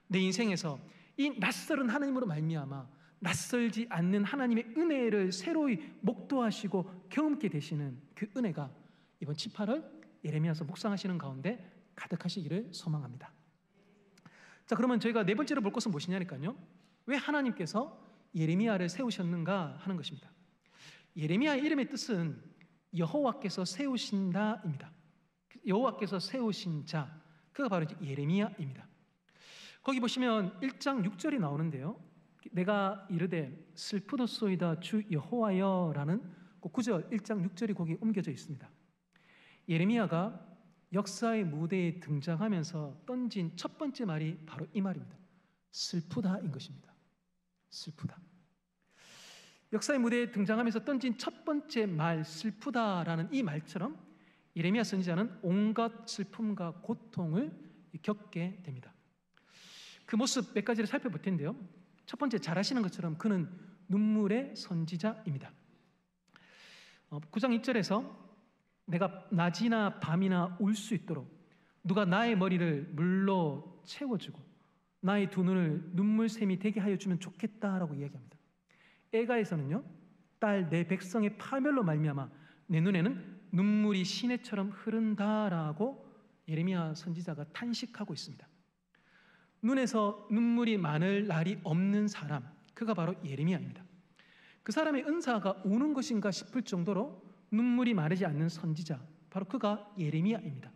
내 인생에서 이 낯설은 하나님으로 말미암아 낯설지 않는 하나님의 은혜를 새로이 목도하시고 경험케 되시는 그 은혜가 이번 18월 예레미야서 묵상하시는 가운데 가득하시기를 소망합니다. 자, 그러면 저희가 네 번째로 볼 것은 무엇이냐니까요. 왜 하나님께서 예레미야를 세우셨는가 하는 것입니다. 예레미야의 이름의 뜻은 여호와께서 세우신다입니다. 여호와께서 세우신 자, 그가 바로 이제 예레미야입니다. 거기 보시면 1장 6절이 나오는데요. 내가 이르되 슬프도소이다 주 여호와여라는 그 구절 1장 6절이 거기 옮겨져 있습니다. 예레미야가 역사의 무대에 등장하면서 던진 첫 번째 말이 바로 이 말입니다. 슬프다인 것입니다. 슬프다. 역사의 무대에 등장하면서 던진 첫 번째 말 슬프다라는 이 말처럼 예레미야 선지자는 온갖 슬픔과 고통을 겪게 됩니다. 그 모습 몇 가지를 살펴볼 텐데요. 첫 번째, 잘 아시는 것처럼 그는 눈물의 선지자입니다. 9장 1절에서 내가 낮이나 밤이나 울 수 있도록 누가 나의 머리를 물로 채워주고 나의 두 눈을 눈물샘이 되게 하여 주면 좋겠다라고 이야기합니다. 에가에서는요, 딸 내 백성의 파멸로 말미암아 내 눈에는 눈물이 시내처럼 흐른다라고 예레미야 선지자가 탄식하고 있습니다. 눈에서 눈물이 많을 날이 없는 사람, 그가 바로 예레미야입니다. 그 사람의 은사가 우는 것인가 싶을 정도로 눈물이 마르지 않는 선지자, 바로 그가 예레미야입니다.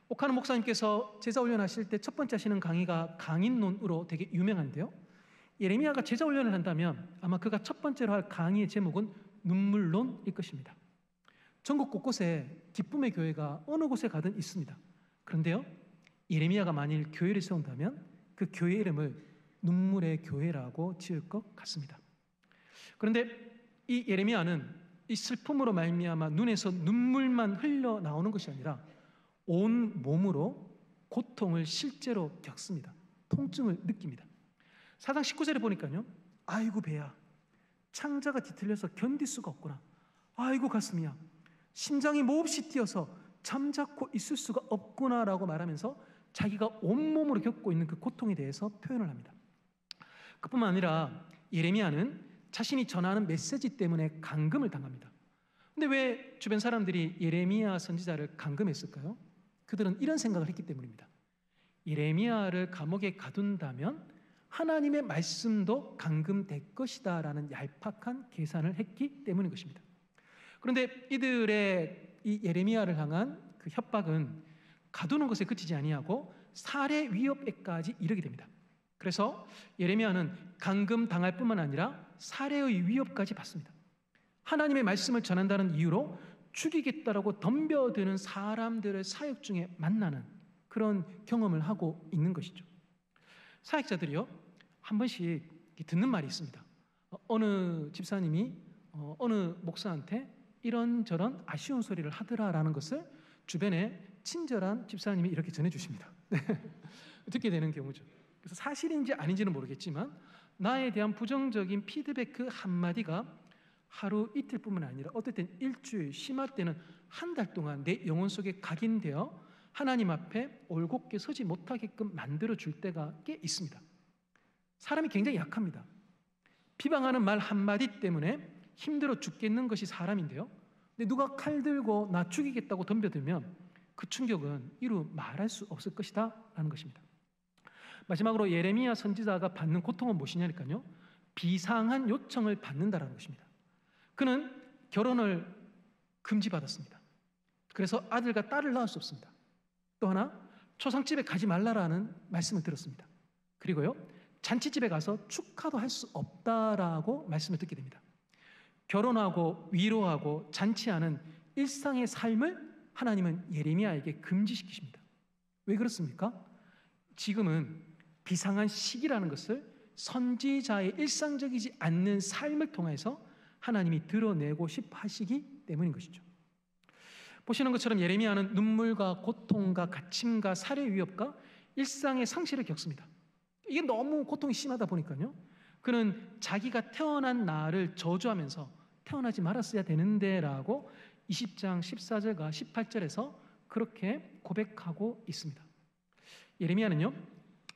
옥하는 목사님께서 제자 훈련하실 때 첫 번째 하시는 강의가 강인론으로 되게 유명한데요. 예레미야가 제자 훈련을 한다면 아마 그가 첫 번째로 할 강의의 제목은 눈물론일 것입니다. 전국 곳곳에 기쁨의 교회가 어느 곳에 가든 있습니다. 그런데요, 예레미야가 만일 교회를 세운다면 그 교회 이름을 눈물의 교회라고 지을 것 같습니다. 그런데 이 예레미야는 이 슬픔으로 말미암아 눈에서 눈물만 흘러나오는 것이 아니라 온 몸으로 고통을 실제로 겪습니다. 통증을 느낍니다. 4장 19절에 보니까요, 아이고 배야, 창자가 뒤틀려서 견딜 수가 없구나. 아이고 가슴이야, 심장이 몹시 뛰어서 잠자코 있을 수가 없구나라고 말하면서 자기가 온몸으로 겪고 있는 그 고통에 대해서 표현을 합니다. 그뿐만 아니라 예레미야는 자신이 전하는 메시지 때문에 감금을 당합니다. 근데 왜 주변 사람들이 예레미야 선지자를 감금했을까요? 그들은 이런 생각을 했기 때문입니다. 예레미야를 감옥에 가둔다면 하나님의 말씀도 감금될 것이다 라는 얄팍한 계산을 했기 때문인 것입니다. 그런데 이들의 이 예레미야를 향한 그 협박은 가두는 것에 그치지 아니하고 살해 위협에까지 이르게 됩니다. 그래서 예레미야는 감금 당할 뿐만 아니라 살해의 위협까지 받습니다. 하나님의 말씀을 전한다는 이유로 죽이겠다라고 덤벼드는 사람들의 사역 중에 만나는 그런 경험을 하고 있는 것이죠. 사역자들이요, 한 번씩 듣는 말이 있습니다. 어느 집사님이 어느 목사한테 이런저런 아쉬운 소리를 하더라라는 것을 주변에 친절한 집사님이 이렇게 전해주십니다. 듣게 되는 경우죠. 그래서 사실인지 아닌지는 모르겠지만 나에 대한 부정적인 피드백 한마디가 하루 이틀뿐만 아니라 어떨 땐 일주일, 심할 때는 한 달 동안 내 영혼 속에 각인되어 하나님 앞에 올곧게 서지 못하게끔 만들어줄 때가 꽤 있습니다. 사람이 굉장히 약합니다. 비방하는 말 한마디 때문에 힘들어 죽겠는 것이 사람인데요, 근데 누가 칼 들고 나 죽이겠다고 덤벼들면 그 충격은 이루 말할 수 없을 것이다 라는 것입니다. 마지막으로 예레미야 선지자가 받는 고통은 무엇이냐니까요, 비상한 요청을 받는다라는 것입니다. 그는 결혼을 금지받았습니다. 그래서 아들과 딸을 낳을 수 없습니다. 또 하나, 초상집에 가지 말라라는 말씀을 들었습니다. 그리고요, 잔치집에 가서 축하도 할 수 없다라고 말씀을 듣게 됩니다. 결혼하고 위로하고 잔치하는 일상의 삶을 하나님은 예레미야에게 금지시키십니다. 왜 그렇습니까? 지금은 비상한 시기라는 것을 선지자의 일상적이지 않는 삶을 통해서 하나님이 드러내고 싶어 하시기 때문인 것이죠. 보시는 것처럼 예레미야는 눈물과 고통과 갇힘과 살해 위협과 일상의 상실을 겪습니다. 이게 너무 고통이 심하다 보니까요, 그는 자기가 태어난 날을 저주하면서 태어나지 말았어야 되는데 라고 20장 14절과 18절에서 그렇게 고백하고 있습니다. 예레미야는요,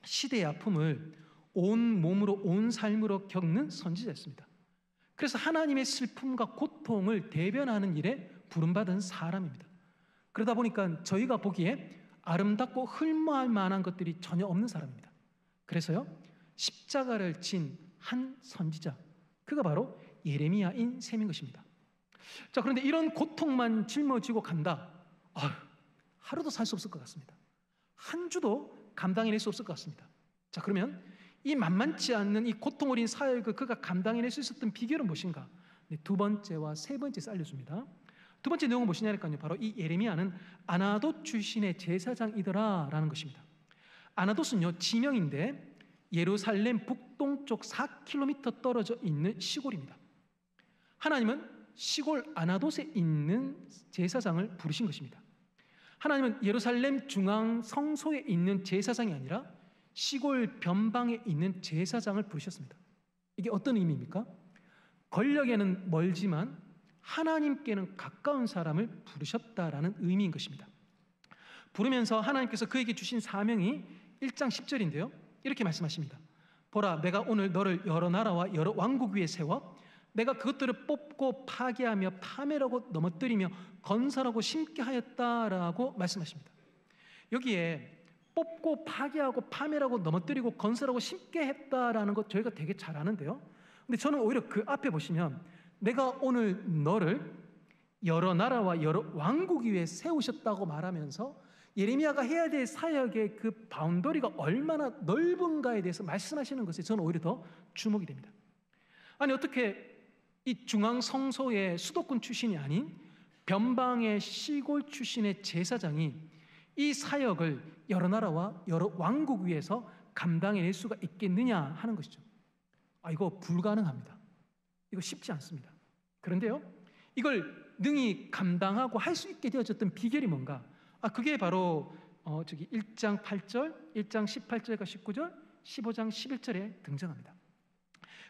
시대의 아픔을 온 몸으로 온 삶으로 겪는 선지자였습니다. 그래서 하나님의 슬픔과 고통을 대변하는 일에 부름받은 사람입니다. 그러다 보니까 저희가 보기에 아름답고 흠모할 만한 것들이 전혀 없는 사람입니다. 그래서요, 십자가를 진 한 선지자, 그가 바로 예레미야인 셈인 것입니다. 자, 그런데 이런 고통만 짊어지고 간다. 아휴, 하루도 살 수 없을 것 같습니다. 한 주도 감당해낼 수 없을 것 같습니다. 자, 그러면 이 만만치 않는 이 고통 어린 사역을 그가 감당해낼 수 있었던 비결은 무엇인가? 네, 두 번째와 세 번째 알려줍니다. 두 번째 내용은 무엇이냐니까요. 바로 이 예레미야는 아나돗 출신의 제사장이더라라는 것입니다. 아나돗은요, 지명인데 예루살렘 북동쪽 4km 떨어져 있는 시골입니다. 하나님은 시골 아나돗에 있는 제사장을 부르신 것입니다. 하나님은 예루살렘 중앙 성소에 있는 제사장이 아니라 시골 변방에 있는 제사장을 부르셨습니다. 이게 어떤 의미입니까? 권력에는 멀지만 하나님께는 가까운 사람을 부르셨다라는 의미인 것입니다. 부르면서 하나님께서 그에게 주신 사명이 1장 10절인데요. 이렇게 말씀하십니다. 보라, 내가 오늘 너를 여러 나라와 여러 왕국 위에 세워 내가 그것들을 뽑고 파괴하며 파멸하고 넘어뜨리며 건설하고 심게 하였다라고 말씀하십니다. 여기에 뽑고 파괴하고 파멸하고 넘어뜨리고 건설하고 심게 했다라는 것 저희가 되게 잘 아는데요. 근데 저는 오히려 그 앞에 보시면 내가 오늘 너를 여러 나라와 여러 왕국 위에 세우셨다고 말하면서 예레미야가 해야 될 사역의 그 바운더리가 얼마나 넓은가에 대해서 말씀하시는 것에 저는 오히려 더 주목이 됩니다. 아니, 어떻게 이 중앙 성소의 수도권 출신이 아닌 변방의 시골 출신의 제사장이 이 사역을 여러 나라와 여러 왕국 위에서 감당해낼 수가 있겠느냐 하는 것이죠. 이거 불가능합니다. 이거 쉽지 않습니다. 그런데요, 이걸 능히 감당하고 할 수 있게 되어졌던 비결이 뭔가? 그게 바로 1장 8절, 1장 18절과 19절, 15장 11절에 등장합니다.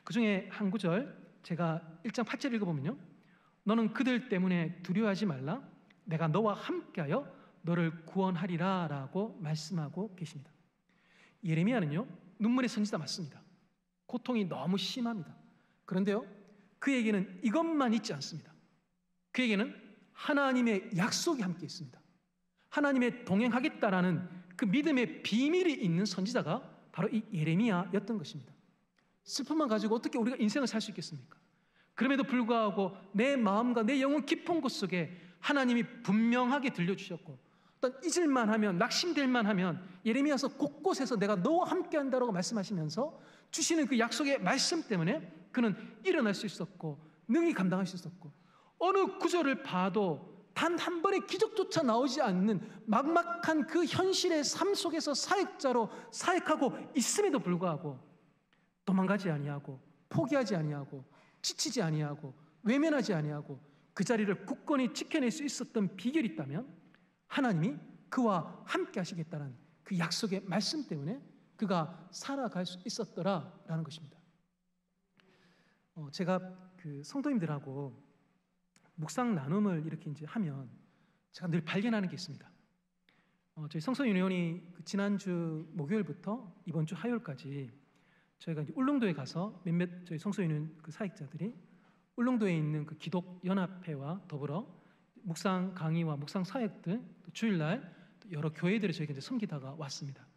그 중에 한 구절 제가 1장 8절 읽어보면요, 너는 그들 때문에 두려워하지 말라. 내가 너와 함께하여 너를 구원하리라 라고 말씀하고 계십니다. 예레미야는요, 눈물의 선지자 맞습니다. 고통이 너무 심합니다. 그런데요, 그에게는 이것만 있지 않습니다. 그에게는 하나님의 약속이 함께 있습니다. 하나님의 동행하겠다라는 그 믿음의 비밀이 있는 선지자가 바로 이 예레미야였던 것입니다. 슬픔만 가지고 어떻게 우리가 인생을 살 수 있겠습니까? 그럼에도 불구하고 내 마음과 내 영혼 깊은 곳 속에 하나님이 분명하게 들려주셨고, 어떤 잊을만 하면, 낙심될만 하면 예레미야서 곳곳에서 내가 너와 함께 한다라고 말씀하시면서 주시는 그 약속의 말씀 때문에 그는 일어날 수 있었고 능히 감당할 수 있었고, 어느 구절을 봐도 단 한 번의 기적조차 나오지 않는 막막한 그 현실의 삶 속에서 사역자로 사역하고 있음에도 불구하고 도망가지 아니하고 포기하지 아니하고 지치지 아니하고 외면하지 아니하고 그 자리를 굳건히 지켜낼 수 있었던 비결이 있다면 하나님이 그와 함께 하시겠다는 그 약속의 말씀 때문에 그가 살아갈 수 있었더라라는 것입니다. 제가 그 성도님들하고 묵상 나눔을 이렇게 이제 하면 제가 늘 발견하는 게 있습니다. 저희 성서윤회원이 지난주 목요일부터 이번 주 화요일까지 저희가 이제 울릉도에 가서 몇몇 저희 성서윤회원 그 사역자들이 울릉도에 있는 그 기독연합회와 더불어 묵상 강의와 묵상 사역들, 또 주일날 여러 교회들을 저희가 이제 섬기다가 왔습니다.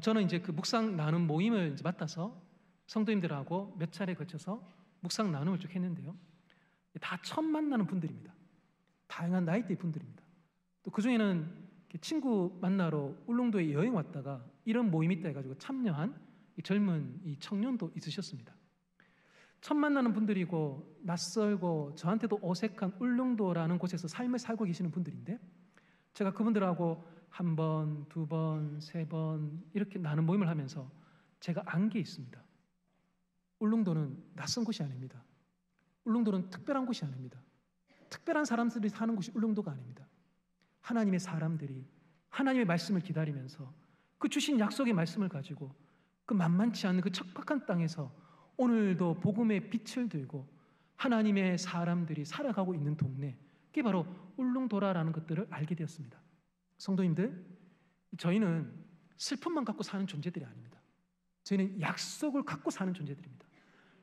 저는 이제 그 묵상 나눔 모임을 이제 맡아서 성도님들하고 몇 차례 거쳐서 묵상 나눔을 쭉 했는데요. 다 처음 만나는 분들입니다. 다양한 나이대의 분들입니다. 또 그 중에는 친구 만나러 울릉도에 여행 왔다가 이런 모임이 있다 해가지고 참여한 젊은 이 청년도 있으셨습니다. 처음 만나는 분들이고 낯설고 저한테도 어색한 울릉도라는 곳에서 삶을 살고 계시는 분들인데, 제가 그분들하고 한 번, 두 번, 세 번 이렇게 나눈 모임을 하면서 제가 안 게 있습니다. 울릉도는 낯선 곳이 아닙니다. 울릉도는 특별한 곳이 아닙니다. 특별한 사람들이 사는 곳이 울릉도가 아닙니다. 하나님의 사람들이 하나님의 말씀을 기다리면서 그 주신 약속의 말씀을 가지고 그 만만치 않은 그 척박한 땅에서 오늘도 복음의 빛을 들고 하나님의 사람들이 살아가고 있는 동네, 그게 바로 울릉도라라는 것들을 알게 되었습니다. 성도님들, 저희는 슬픔만 갖고 사는 존재들이 아닙니다. 저희는 약속을 갖고 사는 존재들입니다.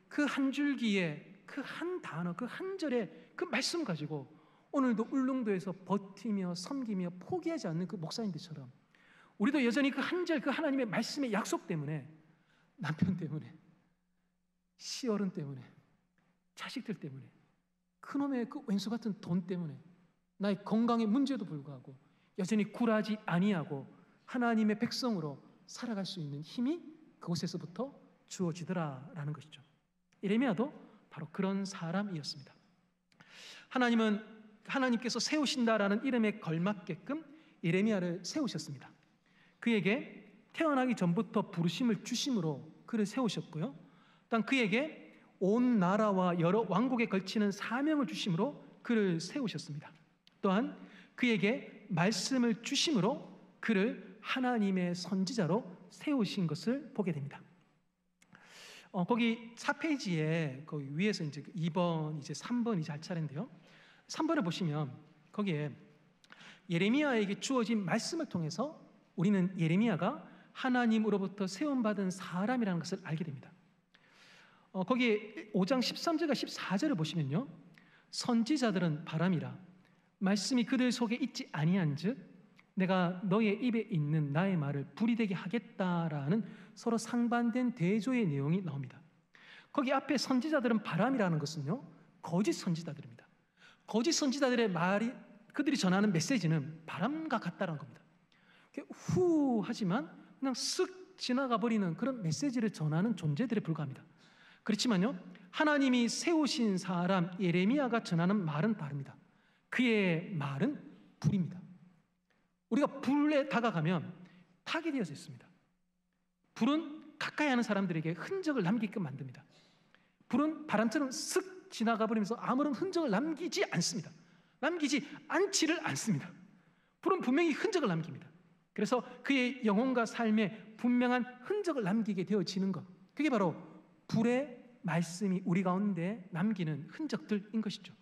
그 한 줄기에 그 한 단어, 그 한 절의 그 말씀 가지고 오늘도 울릉도에서 버티며 섬기며 포기하지 않는 그 목사님들처럼 우리도 여전히 그 한절 그 하나님의 말씀의 약속 때문에, 남편 때문에, 시어른 때문에, 자식들 때문에, 그놈의 그 왼수 같은 돈 때문에, 나의 건강의 문제도 불구하고 여전히 굴하지 아니하고 하나님의 백성으로 살아갈 수 있는 힘이 그곳에서부터 주어지더라라는 것이죠. 예레미야도 바로 그런 사람이었습니다. 하나님께서 세우신다라는 이름에 걸맞게끔 예레미야를 세우셨습니다. 그에게 태어나기 전부터 부르심을 주심으로 그를 세우셨고요. 또한 그에게 온 나라와 여러 왕국에 걸치는 사명을 주심으로 그를 세우셨습니다. 또한 그에게 말씀을 주심으로 그를 하나님의 선지자로 세우신 것을 보게 됩니다. 거기 4페이지에 거기 위에서 이제 2번, 이제 3번 이제 할 차례인데요. 3번을 보시면 거기에 예레미야에게 주어진 말씀을 통해서 우리는 예레미야가 하나님으로부터 세움받은 사람이라는 것을 알게 됩니다. 거기 5장 13절과 14절을 보시면요, 선지자들은 바람이라 말씀이 그들 속에 있지 아니한즉 내가 너의 입에 있는 나의 말을 불이 되게 하겠다라는 서로 상반된 대조의 내용이 나옵니다. 거기 앞에 선지자들은 바람이라는 것은요, 거짓 선지자들입니다. 거짓 선지자들의 말이, 그들이 전하는 메시지는 바람과 같다는 겁니다. 후 하지만 그냥 쓱 지나가 버리는 그런 메시지를 전하는 존재들에 불과합니다. 그렇지만요, 하나님이 세우신 사람 예레미야가 전하는 말은 다릅니다. 그의 말은 불입니다. 우리가 불에 다가가면 타게 되어져 있습니다. 불은 가까이 하는 사람들에게 흔적을 남기게끔 만듭니다. 불은 바람처럼 쓱 지나가 버리면서 아무런 흔적을 남기지 않습니다. 남기지 않지를 않습니다. 불은 분명히 흔적을 남깁니다. 그래서 그의 영혼과 삶에 분명한 흔적을 남기게 되어지는 것, 그게 바로 불의 말씀이 우리 가운데 남기는 흔적들인 것이죠.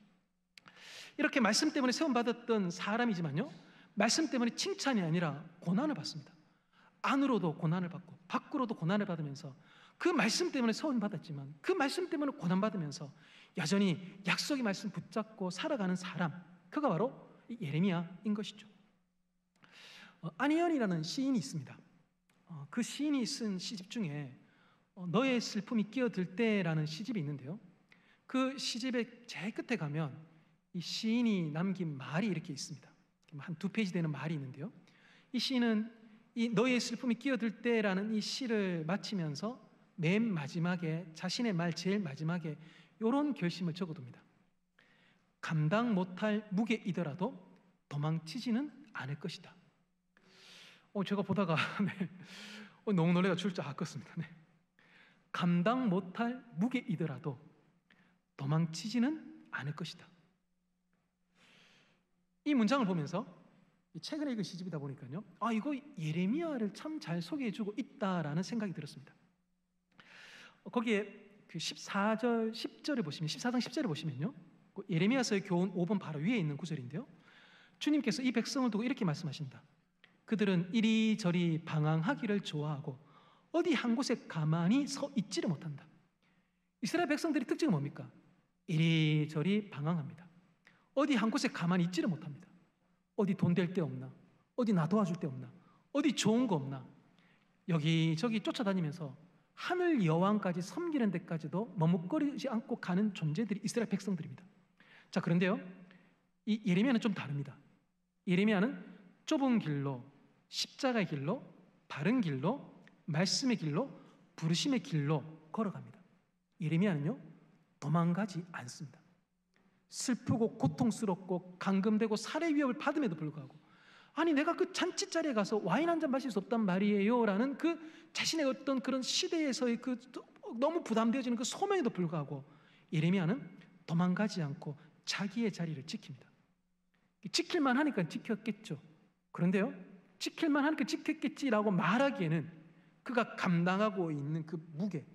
이렇게 말씀 때문에 세움받았던 사람이지만요, 말씀 때문에 칭찬이 아니라 고난을 받습니다. 안으로도 고난을 받고 밖으로도 고난을 받으면서 그 말씀 때문에 세움받았지만 그 말씀 때문에 고난받으면서 여전히 약속의 말씀 붙잡고 살아가는 사람, 그가 바로 예레미야인 것이죠. 아니연이라는 시인이 있습니다. 그 시인이 쓴 시집 중에 너의 슬픔이 끼어들 때라는 시집이 있는데요, 그 시집의 제일 끝에 가면 이 시인이 남긴 말이 이렇게 있습니다. 한 2페이지 되는 말이 있는데요, 이 시인은 이 너의 슬픔이 끼어들 때라는 이 시를 마치면서 맨 마지막에, 자신의 말 제일 마지막에 이런 결심을 적어둡니다. 감당 못할 무게이더라도 도망치지는 않을 것이다. 제가 보다가 네, 너무 놀래가 죽을 줄 알았습니다. 네. 감당 못할 무게이더라도 도망치지는 않을 것이다. 이 문장을 보면서 최근에 읽은 시집이다 보니까요, 이거 예레미야를 참 잘 소개해주고 있다라는 생각이 들었습니다. 거기에 그 14절 10절을 보시면, 14장 10절을 보시면요, 예레미야서의 교훈 5번 바로 위에 있는 구절인데요, 주님께서 이 백성을 두고 이렇게 말씀하신다. 그들은 이리저리 방황하기를 좋아하고 어디 한 곳에 가만히 서 있지를 못한다. 이스라엘 백성들의 특징은 뭡니까? 이리저리 방황합니다. 어디 한 곳에 가만히 있지를 못합니다. 어디 돈 될 데 없나? 어디 나 도와줄 데 없나? 어디 좋은 거 없나? 여기저기 쫓아다니면서 하늘 여왕까지 섬기는 데까지도 머뭇거리지 않고 가는 존재들이 이스라엘 백성들입니다. 자, 그런데요, 이 예레미야는 좀 다릅니다. 예레미야는 좁은 길로, 십자가의 길로, 바른 길로, 말씀의 길로, 부르심의 길로 걸어갑니다. 예레미야는요, 도망가지 않습니다. 슬프고 고통스럽고 감금되고 살해 위협을 받음에도 불구하고, 아니 내가 그 잔치자리에 가서 와인 한 잔 마실 수 없단 말이에요 라는 그 자신의 어떤 그런 시대에서의 그 너무 부담되어지는 그 소명에도 불구하고 예레미야는 도망가지 않고 자기의 자리를 지킵니다. 지킬만 하니까 지켰겠죠. 그런데요, 지킬만 하니까 지켰겠지라고 말하기에는 그가 감당하고 있는 그 무게,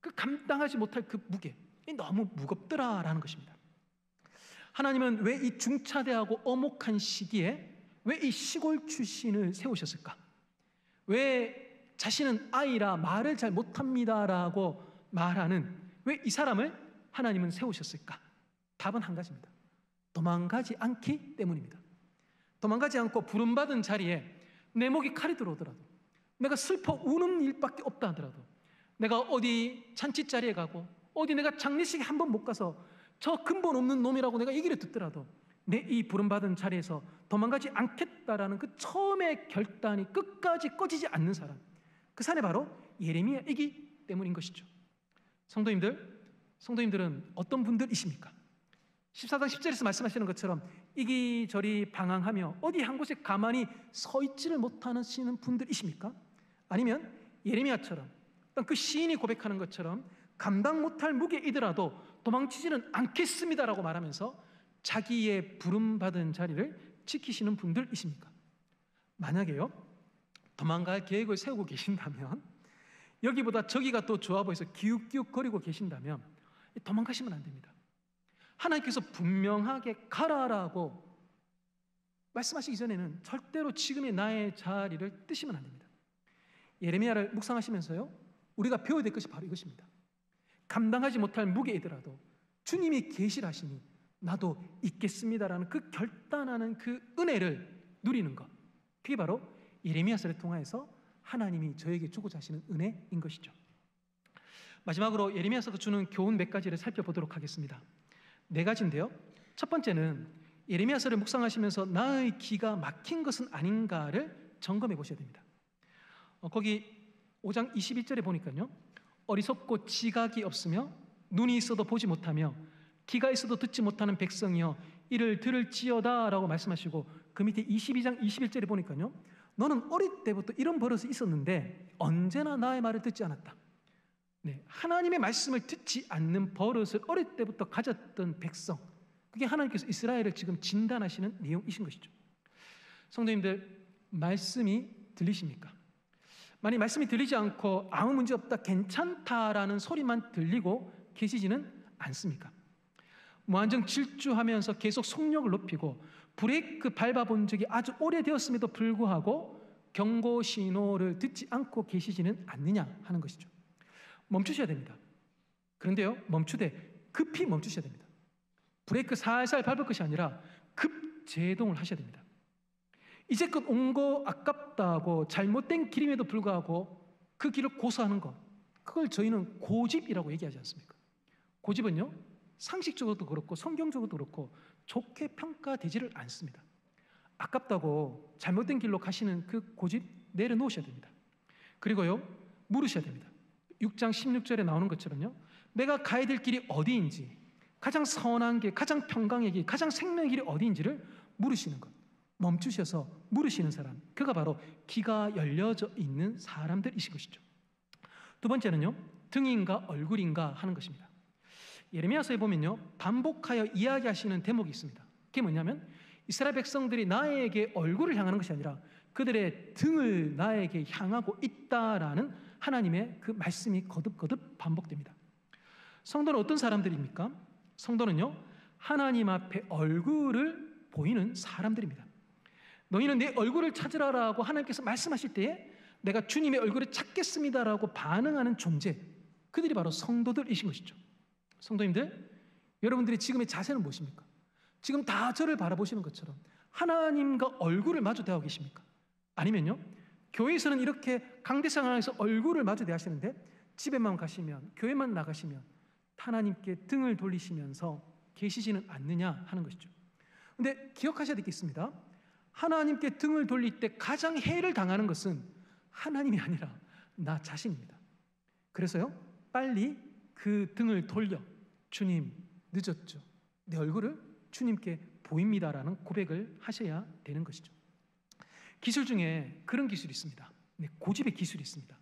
그 감당하지 못할 그 무게, 너무 무겁더라라는 것입니다. 하나님은 왜 이 중차대하고 엄혹한 시기에 왜 이 시골 출신을 세우셨을까? 왜 자신은 아이라 말을 잘 못합니다라고 말하는 왜 이 사람을 하나님은 세우셨을까? 답은 한 가지입니다. 도망가지 않기 때문입니다. 도망가지 않고 부름받은 자리에 내 목에 칼이 들어오더라도, 내가 슬퍼 우는 일밖에 없다 하더라도, 내가 어디 잔치자리에 가고 어디 내가 장례식에 한 번 못 가서 저 근본 없는 놈이라고 내가 얘기를 듣더라도 내 이 부름받은 자리에서 도망가지 않겠다라는 그 처음의 결단이 끝까지 꺼지지 않는 사람, 그 사람이 바로 예레미야이기 때문인 것이죠. 성도님들은 어떤 분들이십니까? 14장 10절에서 말씀하시는 것처럼 이리저리 방황하며 어디 한 곳에 가만히 서 있지를 못하시는 분들이십니까? 아니면 예레미야처럼 그 시인이 고백하는 것처럼 감당 못할 무게이더라도 도망치지는 않겠습니다라고 말하면서 자기의 부름받은 자리를 지키시는 분들이십니까? 만약에요, 도망갈 계획을 세우고 계신다면, 여기보다 저기가 더 좋아 보여서 기웃기웃거리고 계신다면 도망가시면 안 됩니다. 하나님께서 분명하게 가라라고 말씀하시기 전에는 절대로 지금의 나의 자리를 뜨시면 안 됩니다. 예레미야를 묵상하시면서요, 우리가 배워야 될 것이 바로 이것입니다. 감당하지 못할 무게이더라도 주님이 계시라시니 나도 있겠습니다라는 그 결단하는 그 은혜를 누리는 것, 그게 바로 예레미야서를 통하여서 하나님이 저에게 주고자 하시는 은혜인 것이죠. 마지막으로 예레미야서가 주는 교훈 몇 가지를 살펴보도록 하겠습니다. 4가지인데요. 첫 번째는 예레미야서를 묵상하시면서 나의 기가 막힌 것은 아닌가를 점검해 보셔야 됩니다. 거기 5장 21절에 보니까요, 어리석고 지각이 없으며 눈이 있어도 보지 못하며 귀가 있어도 듣지 못하는 백성이여 이를 들을지어다 라고 말씀하시고, 그 밑에 22장 21절에 보니까요, 너는 어릴 때부터 이런 버릇이 있었는데 언제나 나의 말을 듣지 않았다. 네, 하나님의 말씀을 듣지 않는 버릇을 어릴 때부터 가졌던 백성, 그게 하나님께서 이스라엘을 지금 진단하시는 내용이신 것이죠. 성도님들, 말씀이 들리십니까? 만약 말씀이 들리지 않고 아무 문제 없다, 괜찮다라는 소리만 들리고 계시지는 않습니까? 무한정 질주하면서 계속 속력을 높이고 브레이크 밟아본 적이 아주 오래되었음에도 불구하고 경고 신호를 듣지 않고 계시지는 않느냐 하는 것이죠. 멈추셔야 됩니다. 그런데요, 멈추되 급히 멈추셔야 됩니다. 브레이크 살살 밟을 것이 아니라 급제동을 하셔야 됩니다. 이제껏 온 거 아깝다고 잘못된 길임에도 불구하고 그 길을 고수하는 것, 그걸 저희는 고집이라고 얘기하지 않습니까? 고집은요, 상식적으로도 그렇고 성경적으로도 그렇고 좋게 평가되지를 않습니다. 아깝다고 잘못된 길로 가시는 그 고집 내려놓으셔야 됩니다. 그리고요, 물으셔야 됩니다. 6장 16절에 나오는 것처럼요, 내가 가야 될 길이 어디인지, 가장 선한 길, 가장 평강의 길, 가장 생명의 길이 어디인지를 물으시는 것, 멈추셔서 물으시는 사람, 그가 바로 귀가 열려져 있는 사람들이신 것이죠. 두 번째는요, 등인가 얼굴인가 하는 것입니다. 예레미야서에 보면요, 반복하여 이야기하시는 대목이 있습니다. 그게 뭐냐면 이스라엘 백성들이 나에게 얼굴을 향하는 것이 아니라 그들의 등을 나에게 향하고 있다라는 하나님의 그 말씀이 거듭거듭 반복됩니다. 성도는 어떤 사람들입니까? 성도는요, 하나님 앞에 얼굴을 보이는 사람들입니다. 너희는 내 얼굴을 찾으라라고 하나님께서 말씀하실 때에 내가 주님의 얼굴을 찾겠습니다라고 반응하는 존재, 그들이 바로 성도들이신 것이죠. 성도님들, 여러분들의 지금의 자세는 무엇입니까? 지금 다 저를 바라보시는 것처럼 하나님과 얼굴을 마주 대하고 계십니까? 아니면요, 교회에서는 이렇게 강대 상황에서 얼굴을 마주 대하시는데 집에만 가시면, 교회만 나가시면 하나님께 등을 돌리시면서 계시지는 않느냐 하는 것이죠. 근데 기억하셔야 되겠습니다. 하나님께 등을 돌릴 때 가장 해를 당하는 것은 하나님이 아니라 나 자신입니다. 그래서요, 빨리 그 등을 돌려, 주님 늦었죠, 내 얼굴을 주님께 보입니다라는 고백을 하셔야 되는 것이죠. 기술 중에 그런 기술이 있습니다. 네, 고집의 기술이 있습니다.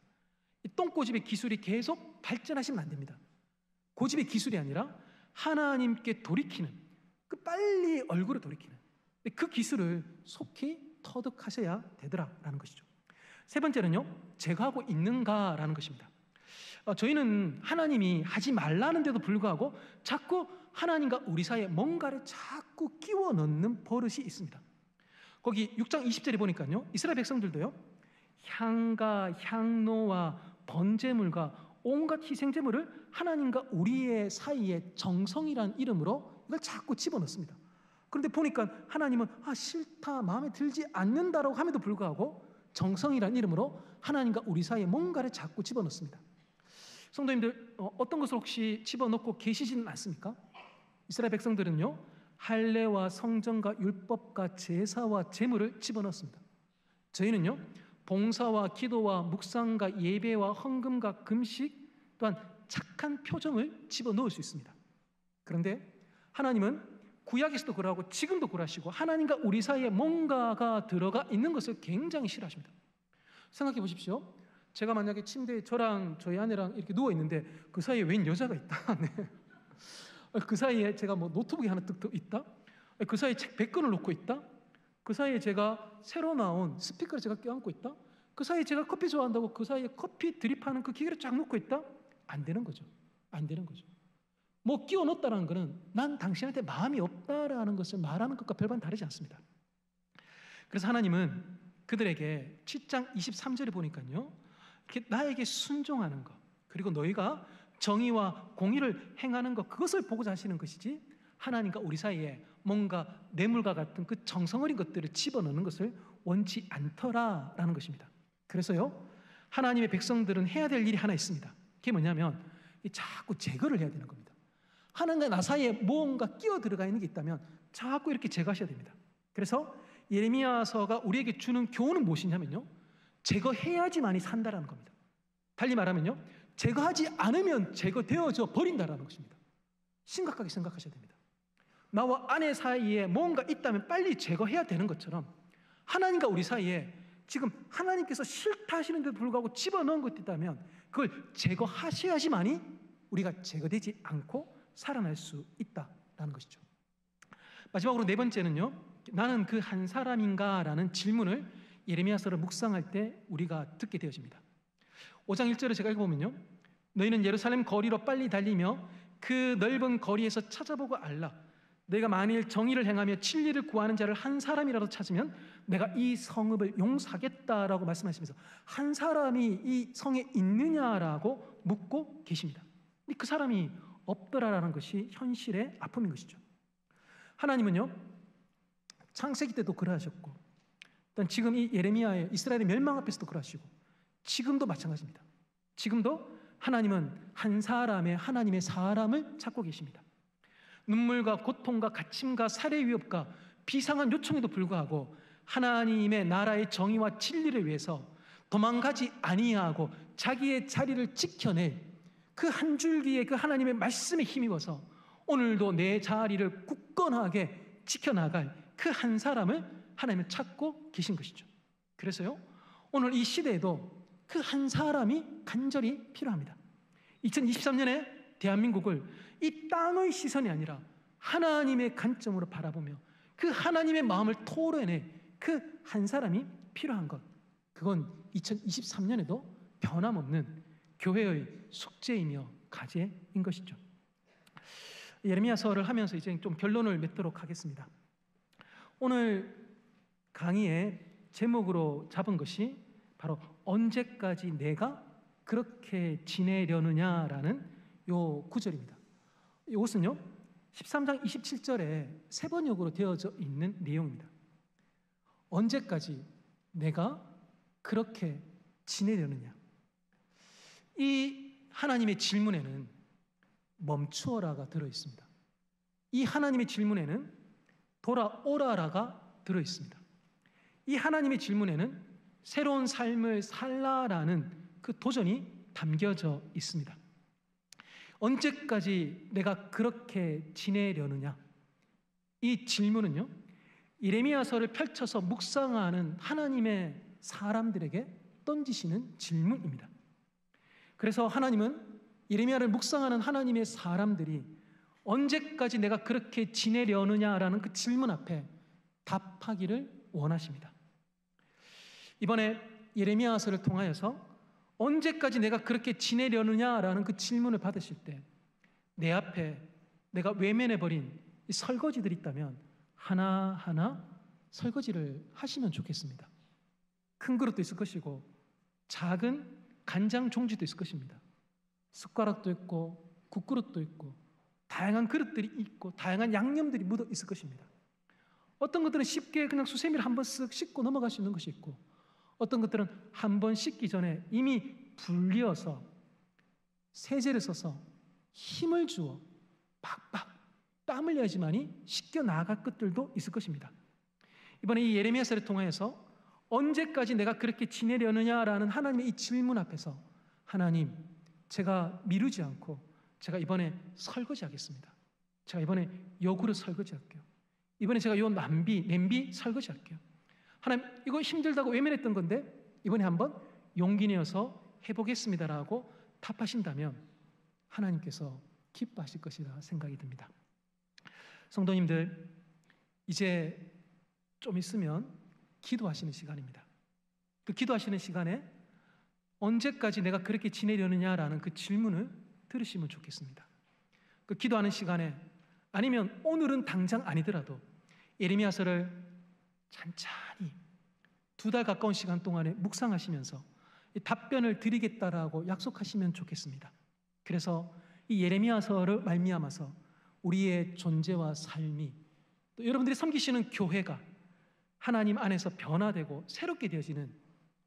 이 똥고집의 기술이 계속 발전하시면 안 됩니다. 고집의 기술이 아니라 하나님께 돌이키는, 그 빨리 얼굴을 돌이키는 그 기술을 속히 터득하셔야 되더라라는 것이죠. 세 번째는요, 제가 하고 있는가라는 것입니다. 저희는 하나님이 하지 말라는데도 불구하고 자꾸 하나님과 우리 사이에 뭔가를 자꾸 끼워 넣는 버릇이 있습니다. 거기 6장 20절에 보니까요, 이스라엘 백성들도요, 향과 향로와 번제물과 온갖 희생제물을 하나님과 우리의 사이에 정성이라는 이름으로 이걸 자꾸 집어넣습니다. 그런데 보니까 하나님은 싫다, 마음에 들지 않는다라고 함에도 불구하고 정성이라는 이름으로 하나님과 우리 사이에 뭔가를 자꾸 집어넣습니다. 성도님들, 어떤 것을 혹시 집어넣고 계시지는 않습니까? 이스라엘 백성들은요, 할례와 성전과 율법과 제사와 제물을 집어넣습니다. 저희는요, 봉사와 기도와 묵상과 예배와 헌금과 금식 또한 착한 표정을 집어넣을 수 있습니다. 그런데 하나님은 구약에서도 그러하고 지금도 그러하시고 하나님과 우리 사이에 뭔가가 들어가 있는 것을 굉장히 싫어하십니다. 생각해 보십시오. 제가 만약에 침대에 저랑 저희 아내랑 이렇게 누워 있는데 그 사이에 웬 여자가 있다. 네. 그 사이에 제가 뭐 노트북이 하나 뜩 있다. 그 사이에 책 100권을 놓고 있다. 그 사이에 제가 새로 나온 스피커를 제가 껴안고 있다. 그 사이에 제가 커피 좋아한다고 그 사이에 커피 드립하는 그 기계를 쫙 놓고 있다. 안 되는 거죠. 안 되는 거죠. 뭐 끼워 넣었다는 것은 난 당신한테 마음이 없다라는 것을 말하는 것과 별반 다르지 않습니다. 그래서 하나님은 그들에게 7장 23절에 보니까요, 이렇게 나에게 순종하는 것, 그리고 너희가 정의와 공의를 행하는 것, 그것을 보고자 하시는 것이지 하나님과 우리 사이에 뭔가 뇌물과 같은 그 정성어린 것들을 집어넣는 것을 원치 않더라라는 것입니다. 그래서요, 하나님의 백성들은 해야 될 일이 하나 있습니다. 그게 뭐냐면 자꾸 제거를 해야 되는 겁니다. 하나님과 나 사이에 무언가 끼어 들어가 있는 게 있다면 자꾸 이렇게 제거하셔야 됩니다. 그래서 예레미야서가 우리에게 주는 교훈은 무엇이냐면요, 제거해야지만이 산다라는 겁니다. 달리 말하면요, 제거하지 않으면 제거되어져 버린다라는 것입니다. 심각하게 생각하셔야 됩니다. 나와 아내 사이에 뭔가 있다면 빨리 제거해야 되는 것처럼 하나님과 우리 사이에 지금 하나님께서 싫다 하시는데도 불구하고 집어넣은 것이 있다면 그걸 제거하셔야지만이 우리가 제거되지 않고 살아날 수 있다라는 것이죠. 마지막으로 네 번째는요, 나는 그 한 사람인가라는 질문을 예레미야서를 묵상할 때 우리가 듣게 되어집니다. 5장 1절을 제가 읽어보면요, 너희는 예루살렘 거리로 빨리 달리며 그 넓은 거리에서 찾아보고 알라. 내가 만일 정의를 행하며 진리를 구하는 자를 한 사람이라도 찾으면 내가 이 성읍을 용서하겠다라고 말씀하시면서 한 사람이 이 성에 있느냐라고 묻고 계십니다. 근데 그 사람이 없더라라는 것이 현실의 아픔인 것이죠. 하나님은요, 창세기 때도 그러하셨고, 일단 지금 이 예레미야의 이스라엘의 멸망 앞에서도 그러하시고, 지금도 마찬가지입니다. 지금도 하나님은 한 사람의 하나님의 사람을 찾고 계십니다. 눈물과 고통과 갇힘과 살해 위협과 비상한 요청에도 불구하고 하나님의 나라의 정의와 진리를 위해서 도망가지 아니하고 자기의 자리를 지켜낼 그 한 줄기의 그 하나님의 말씀에 힘입어서 오늘도 내 자리를 굳건하게 지켜나갈 그 한 사람을 하나님은 찾고 계신 것이죠. 그래서요, 오늘 이 시대에도 그 한 사람이 간절히 필요합니다. 2023년에 대한민국을 이 땅의 시선이 아니라 하나님의 관점으로 바라보며 그 하나님의 마음을 토로해내 그 한 사람이 필요한 것, 그건 2023년에도 변함없는 교회의 숙제이며 과제인 것이죠. 예레미야서를 하면서 이제 좀 결론을 맺도록 하겠습니다. 오늘 강의의 제목으로 잡은 것이 바로 언제까지 내가 그렇게 지내려느냐라는 요 구절입니다. 이것은요, 13장 27절에 세 번역으로 되어져 있는 내용입니다. 언제까지 내가 그렇게 지내려느냐. 이 하나님의 질문에는 멈추어라가 들어있습니다. 이 하나님의 질문에는 돌아오라라가 들어있습니다. 이 하나님의 질문에는 새로운 삶을 살라라는 그 도전이 담겨져 있습니다. 언제까지 내가 그렇게 지내려느냐? 이 질문은요, 예레미야서를 펼쳐서 묵상하는 하나님의 사람들에게 던지시는 질문입니다. 그래서 하나님은 예레미야를 묵상하는 하나님의 사람들이 언제까지 내가 그렇게 지내려느냐라는 그 질문 앞에 답하기를 원하십니다. 이번에 예레미야서를 통하여서 언제까지 내가 그렇게 지내려느냐라는 그 질문을 받으실 때 내 앞에 내가 외면해버린 이 설거지들이 있다면 하나하나 설거지를 하시면 좋겠습니다. 큰 그릇도 있을 것이고 작은 간장 종지도 있을 것입니다. 숟가락도 있고 국그릇도 있고 다양한 그릇들이 있고 다양한 양념들이 묻어 있을 것입니다. 어떤 것들은 쉽게 그냥 수세미를 한번 쓱 씻고 넘어갈 수 있는 것이 있고, 어떤 것들은 한 번 씻기 전에 이미 불리어서 세제를 써서 힘을 주어 팍팍 땀 흘려야지만이 씻겨 나갈 것들도 있을 것입니다. 이번에 이 예레미야서를 통해서 언제까지 내가 그렇게 지내려느냐라는 하나님의 이 질문 앞에서 하나님, 제가 미루지 않고 제가 이번에 설거지하겠습니다. 제가 이번에 요구를 설거지할게요. 이번에 제가 요 냄비 설거지할게요. 하나님, 이거 힘들다고 외면했던 건데 이번에 한번 용기 내어서 해보겠습니다라고 답하신다면 하나님께서 기뻐하실 것이라 생각이 듭니다. 성도님들, 이제 좀 있으면 기도하시는 시간입니다. 그 기도하시는 시간에 언제까지 내가 그렇게 지내려느냐라는 그 질문을 들으시면 좋겠습니다. 그 기도하는 시간에, 아니면 오늘은 당장 아니더라도 예레미야서를 찬찬히 2달 가까운 시간 동안에 묵상하시면서 이 답변을 드리겠다라고 약속하시면 좋겠습니다. 그래서 이 예레미야서를 말미암아서 우리의 존재와 삶이, 또 여러분들이 섬기시는 교회가 하나님 안에서 변화되고 새롭게 되어지는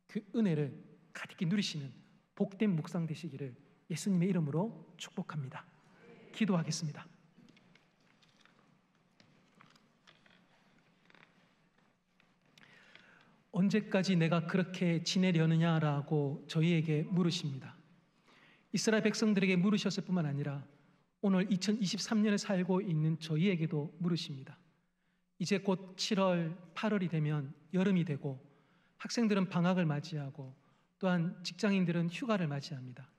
그 은혜를 가득히 누리시는 복된 묵상 되시기를 예수님의 이름으로 축복합니다. 기도하겠습니다. 언제까지 내가 그렇게 지내려느냐라고 저희에게 물으십니다. 이스라엘 백성들에게 물으셨을 뿐만 아니라 오늘 2023년에 살고 있는 저희에게도 물으십니다. 이제 곧 7월, 8월이 되면 여름이 되고 학생들은 방학을 맞이하고 또한 직장인들은 휴가를 맞이합니다.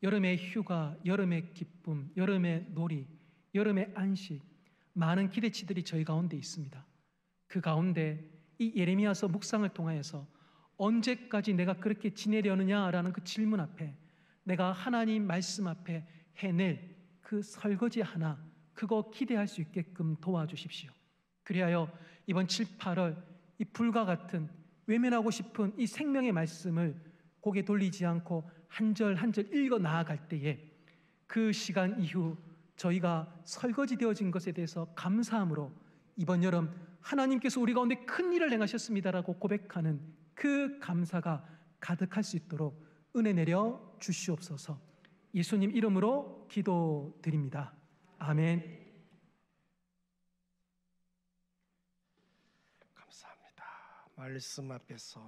여름의 휴가, 여름의 기쁨, 여름의 놀이, 여름의 안식, 많은 기대치들이 저희 가운데 있습니다. 그 가운데 이 예레미야서 묵상을 통하여서 언제까지 내가 그렇게 지내려느냐라는 그 질문 앞에 내가 하나님 말씀 앞에 해낼 그 설거지 하나, 그거 기대할 수 있게끔 도와주십시오. 그리하여 이번 7, 8월 이 불과 같은 외면하고 싶은 이 생명의 말씀을 고개 돌리지 않고 한 절 한 절 읽어 나아갈 때에 그 시간 이후 저희가 설거지 되어진 것에 대해서 감사함으로 이번 여름 하나님께서 우리 가운데 큰 일을 행하셨습니다라고 고백하는 그 감사가 가득할 수 있도록 은혜 내려 주시옵소서. 예수님 이름으로 기도드립니다. 아멘. 감사합니다. 말씀 앞에서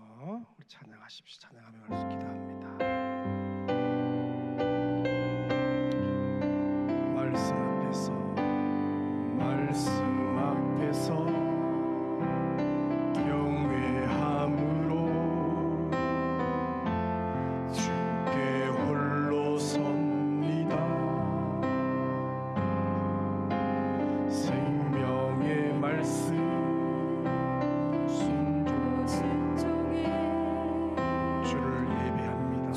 우리 찬양하십시오. 찬양하며 기도합니다. 말씀 앞에서, 말씀 앞에서 경외함으로 주께 홀로 섭니다. 생명의 말씀 주를 예배합니다.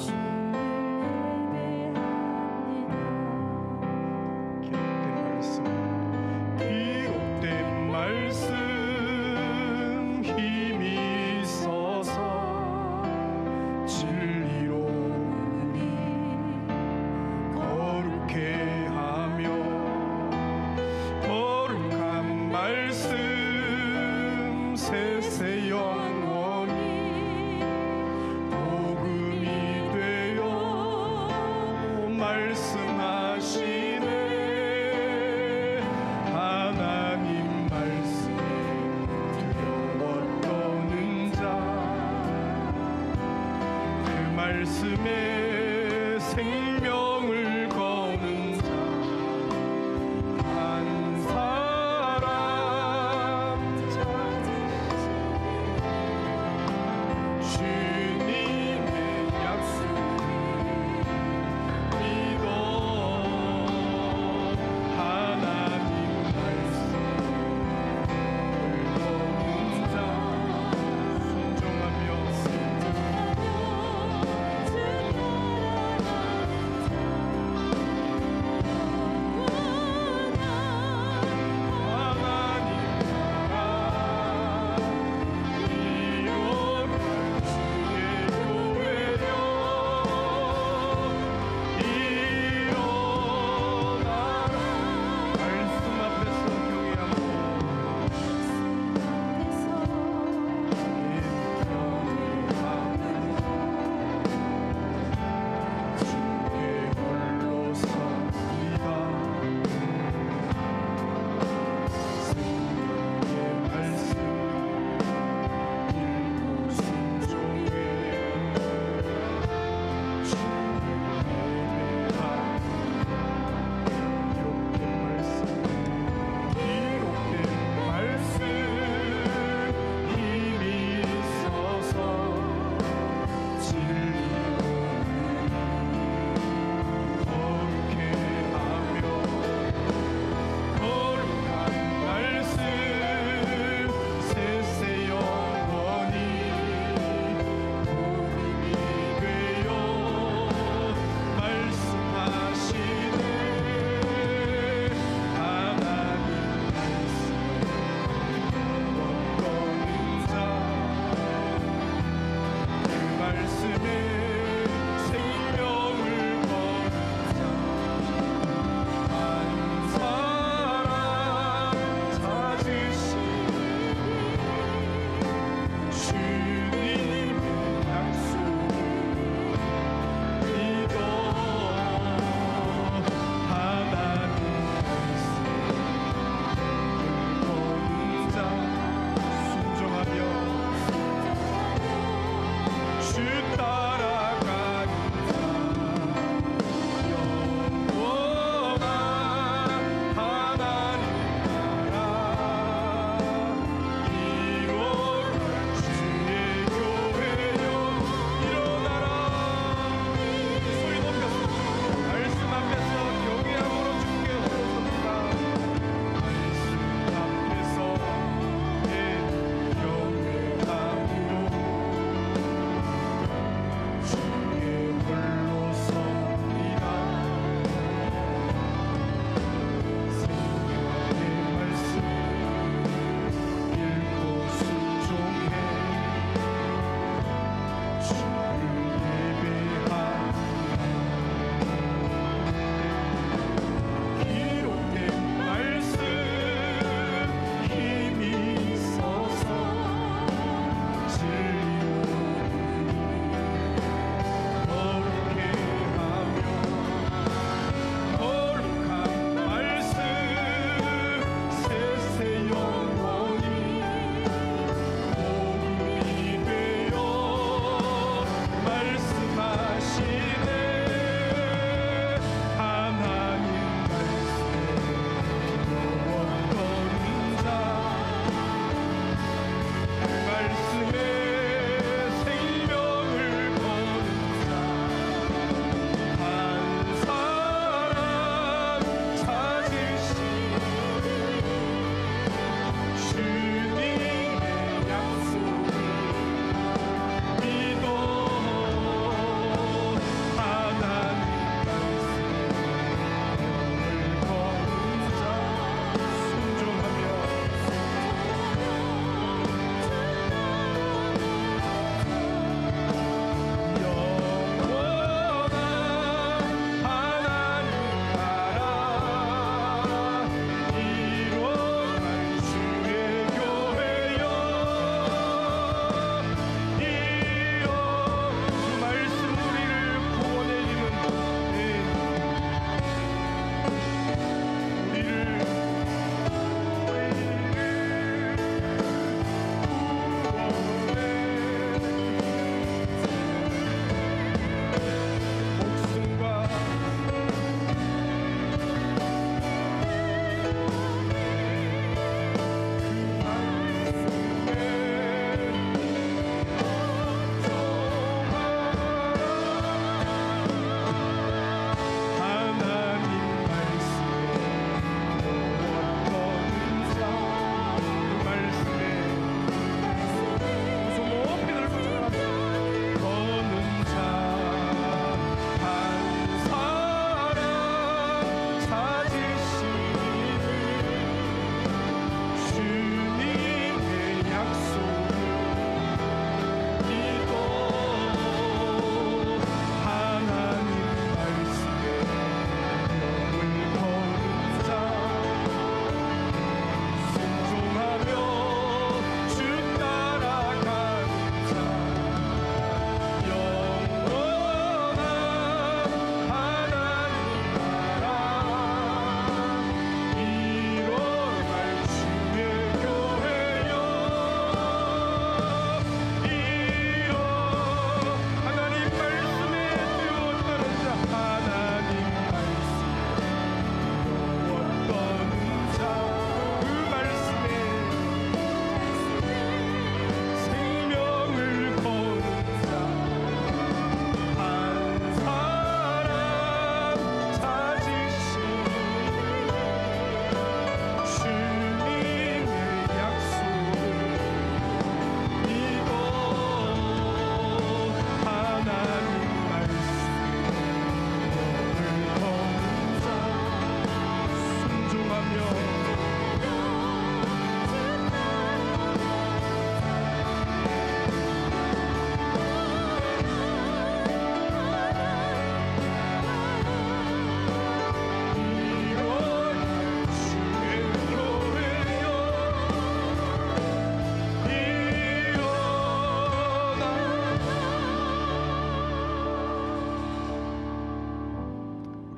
기록된 말씀 힘이 있어서 진리로 우리 거룩해 하며 거룩한 말씀 세세 영원히 복음이 되어 말씀하시네. 하나님 말씀에 두려워 떠는 자, 그 말씀에 생명을 거는 자, 한 사람 주님의 약속 믿어. 하나님 말씀을 거는 자 순종하며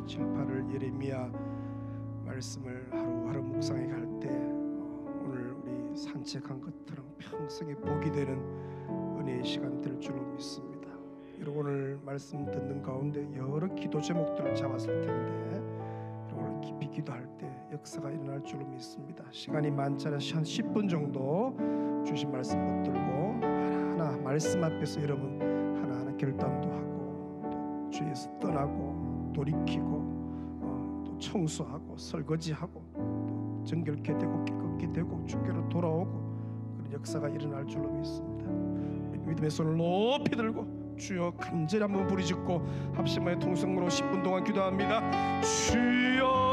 7, 8월 예레미야 말씀을 하루하루 묵상해 갈 때 오늘 우리 산책한 것처럼 평생에 복이 되는 은혜의 시간 될 줄로 믿습니다. 여러분 오늘 말씀 듣는 가운데 여러 기도 제목들을 잡았을 텐데 오늘 깊이 기도할 때 역사가 일어날 줄로 믿습니다. 시간이 많지 않은 한 10분 정도 주신 말씀 붙들고 하나하나 말씀 앞에서 여러분 하나하나 결단도 하고 또 주에서 떠나고 돌이키고 또 청소하고 설거지하고 또 정결케 되고 깨끗게 되고 주께로 돌아오고 그런 역사가 일어날 줄로 믿습니다. 믿음의 손을 높이 들고 주여 간절히 한번 부르짖고 합심하여 통성으로 10분 동안 기도합니다. 주여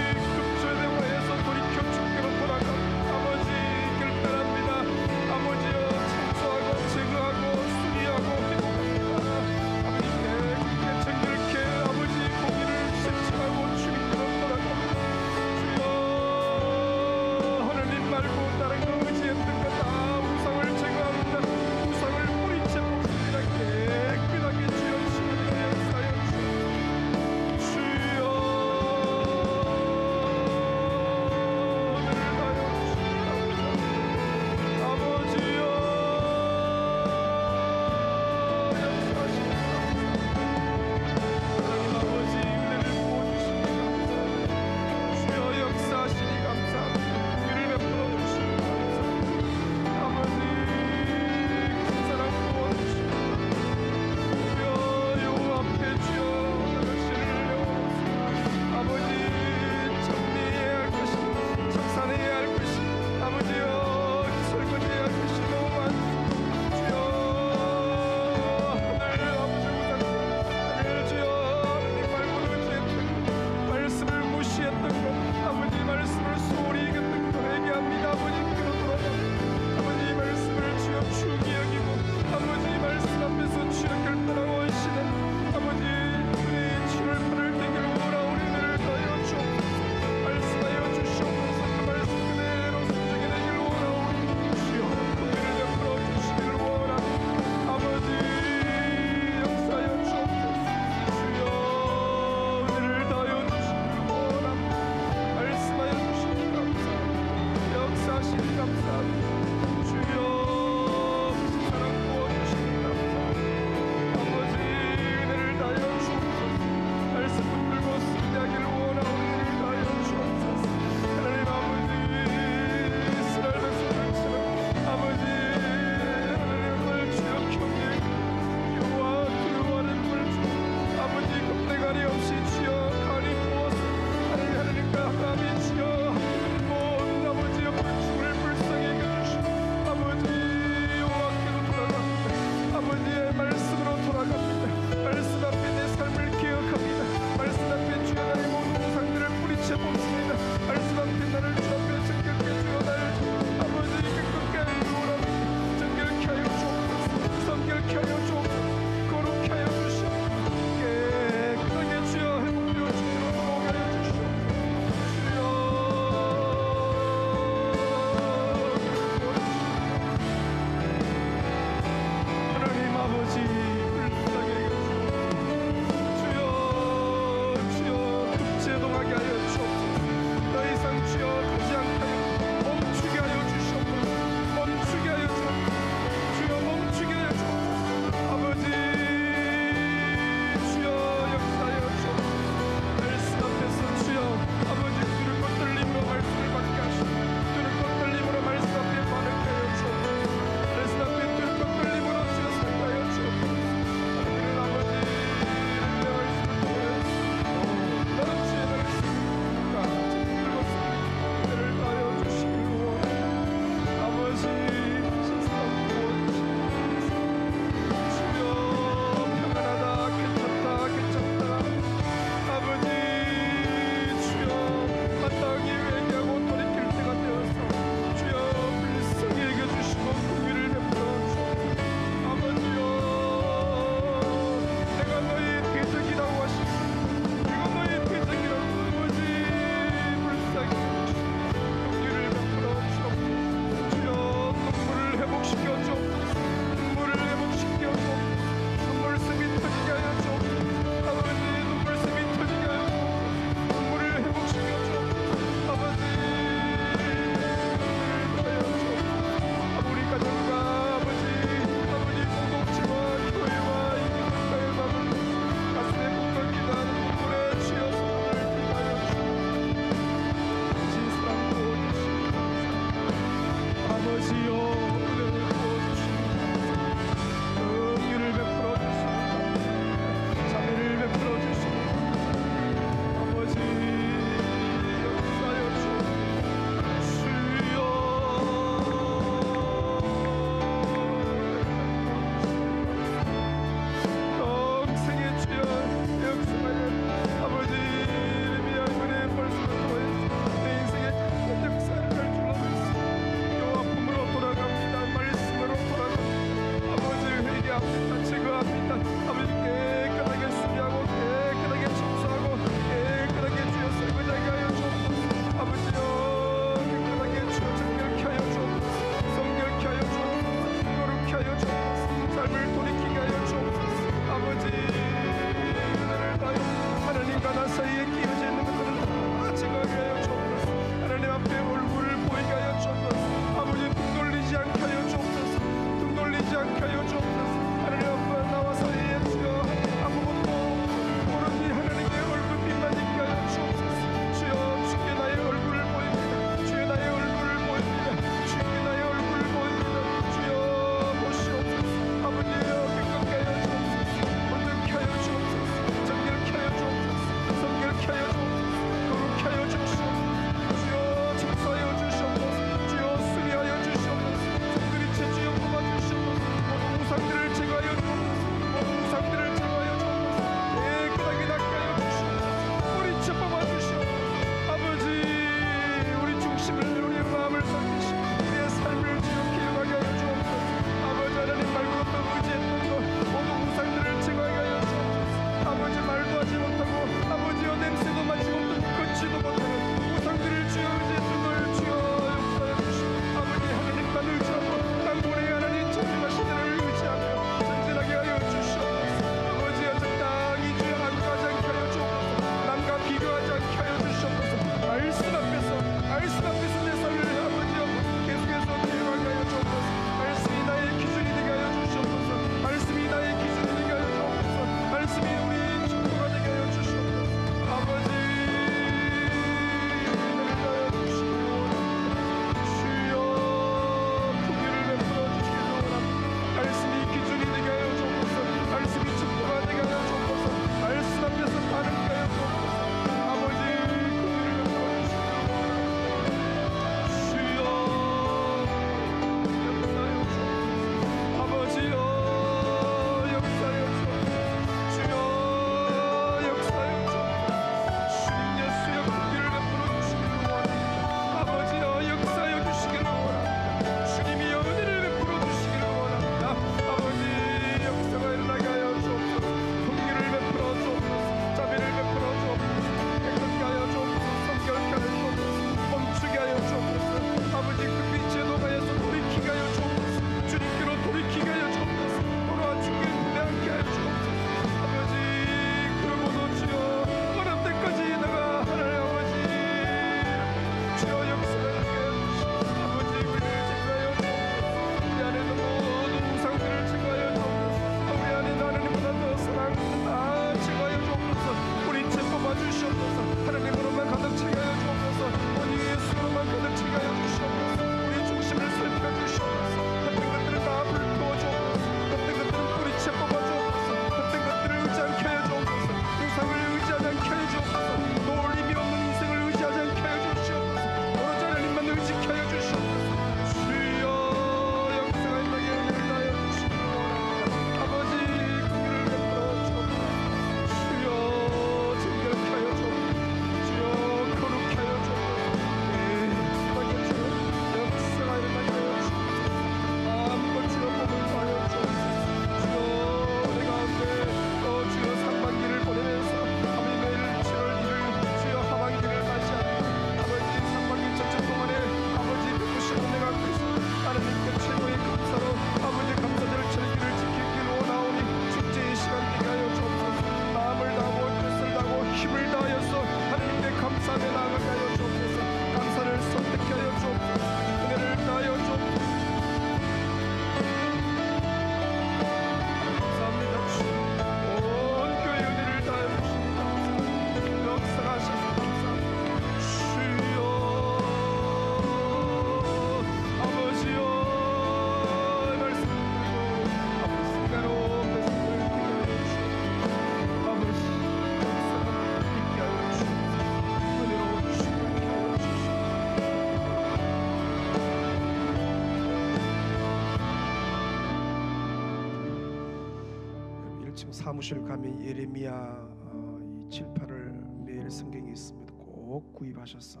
지금 사무실 가면 예레미야 7, 8을 매일 성경에 있습니다. 꼭 구입하셔서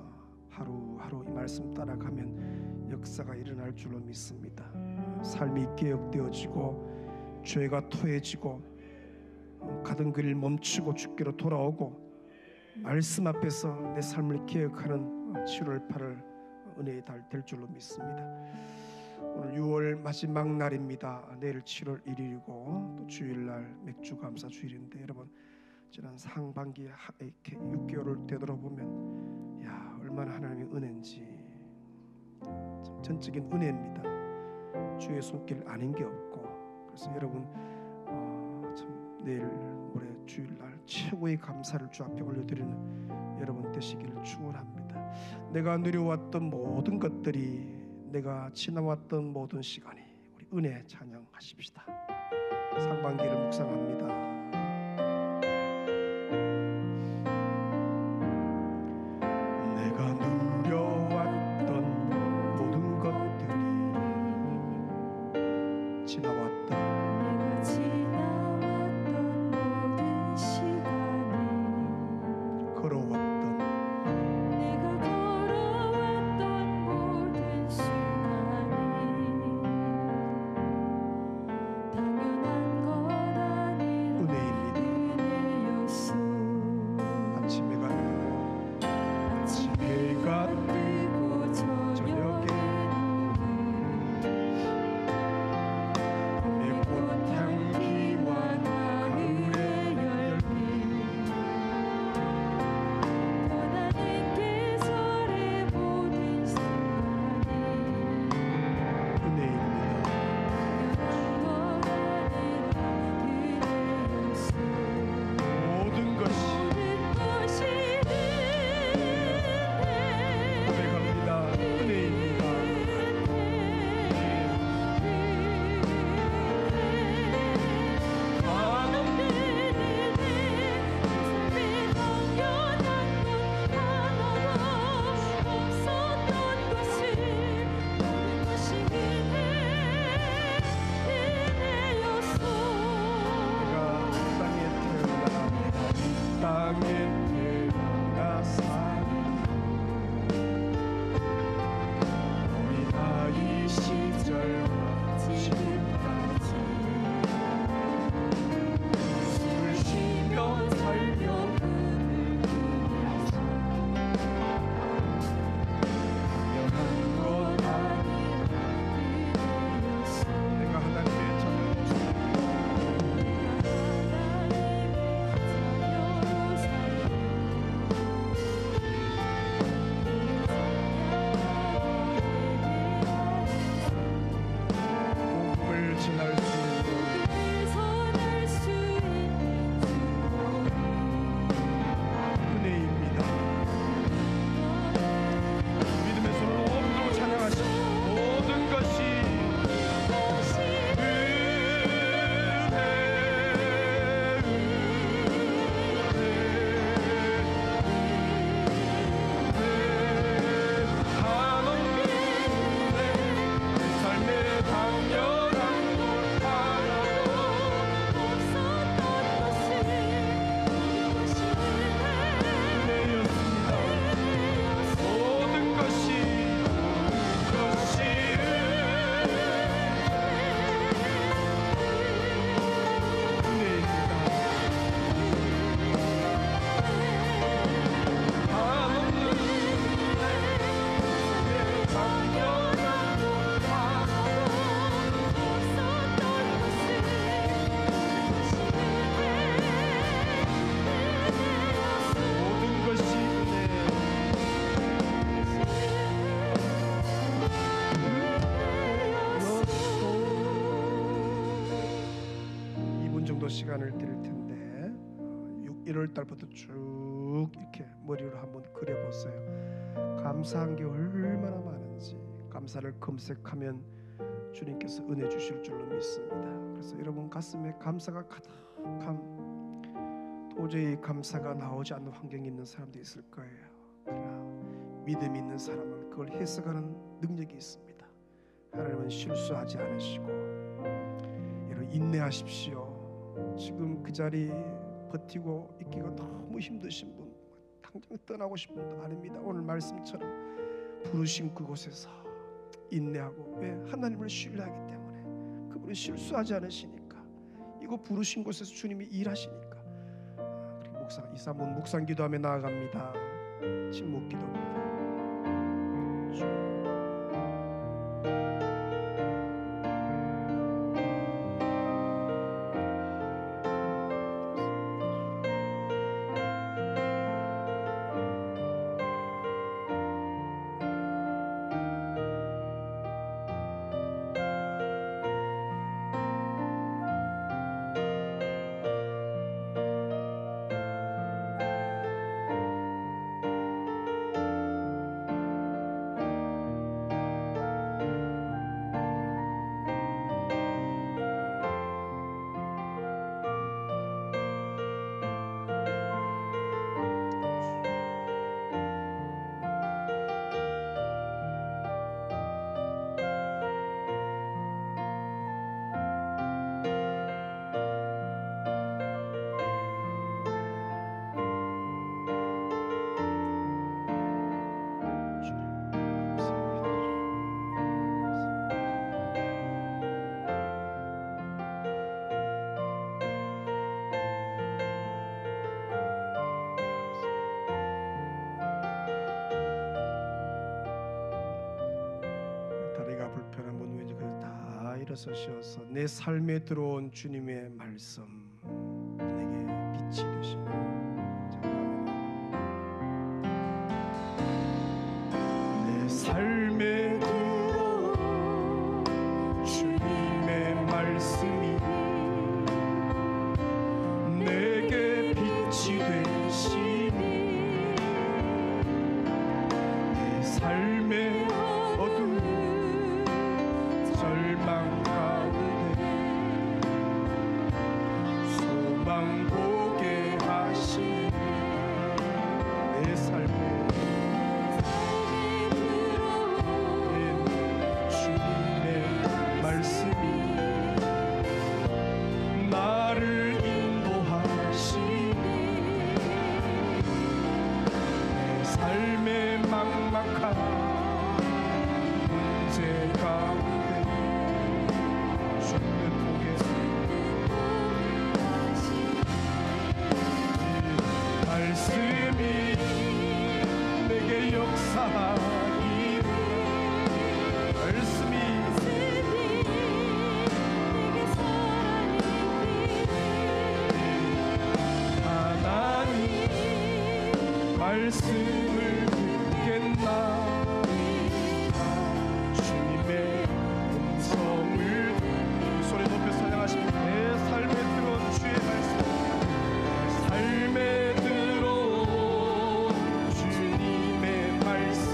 하루하루 이 말씀 따라가면 역사가 일어날 줄로 믿습니다. 삶이 개혁되어지고 죄가 토해지고 가던 길 멈추고 주께로 돌아오고 말씀 앞에서 내 삶을 개혁하는 7월 8월 은혜의 달 될 줄로 믿습니다. 오늘 6월 마지막 날입니다. 내일 7월 1일이고 또 주일날 맥주 감사 주일인데 여러분 지난 상반기 이렇게 6개월을 되돌아보면 야 얼마나 하나님의 은혜인지 참 전적인 은혜입니다. 주의 손길 아닌 게 없고 그래서 여러분 참 내일 모레 주일날 최고의 감사를 주 앞에 올려드리는 여러분 되시기를 축원합니다. 내가 누려왔던 모든 것들이 내가 지나왔던 모든 시간이 우리 은혜 찬양하십시다. 상반기를 묵상합니다. 내가 누려왔던 모든 것들이 지나왔던 모든 시간이 걸어왔던 내가 걸어왔던 모든 순간이 당연한 것 아닌 은혜입니다. 은혜였소. 아침 해가 뜨고 해가 뜨고 저녁에 봄의 꽃향기와 가을의 열매 떠나는 계절의 모든 순간이 은혜입니다. 모든 것이 고백합니다. 은혜입니다. 내가 땅에 태어나 사는 우리 아이 시절과 지금까지 숨을 쉬며 살며 당연한 것 내가 하나님의 자녀로서 복을 지날 수 있는 은혜입니다. 믿음의 손을 온으로 찬양하십시오. 모든 것이 삶의 당연한 것 은혜였습니다. 모든 것이 은혜입니다. 모든 것이 은혜였소. 2분 정도 시간을 드릴 텐데 1월 달부터 쭉 이렇게 머리로 한번 그려보세요. 감사한 게 얼마나 많은지 감사를 검색하면 주님께서 은혜 주실 줄로 믿습니다. 그래서 여러분 가슴에 감사가 가득한 도저히 감사가 나오지 않는 환경에 있는 사람도 있을 거예요. 그러나 믿음 있는 사람은 그걸 해석하는 능력이 있습니다. 하나님은 실수하지 않으시고 여러분 인내하십시오. 지금 그 자리 버티고 있기가 너무 힘드신 분, 당장 떠나고 싶은 분 아닙니다. 오늘 말씀처럼 부르신 그곳에서 인내하고, 왜? 하나님을 신뢰하기 때문에. 그분은 실수하지 않으시니까, 이거 부르신 곳에서 주님이 일하시니까. 그리고 묵상, 이 사람은 묵상 기도하며 나아갑니다. 침묵 기도입니다. 다리가 불편한 분 왠지 다 일어서셔서 내 삶에 들어온 주님의 말씀 내게 빛이 되시는 내 삶에 들어온 주님의 말씀이 내게 빛이 되시니 내 삶의 어두운 절망 가운데 소망 보게 하시니 내 삶에 주님의 말씀이 나를 인도하시니 내 삶의 막막한 문제 가운데 주님을 보게 말씀이 내게 역사하니 말씀이 하나님 말씀을 듣겠나 주님의 음성을 소리 높여 찬양하십니다. 내 삶에 들어온 주의 말씀 내 삶에 들어온 주님의 말씀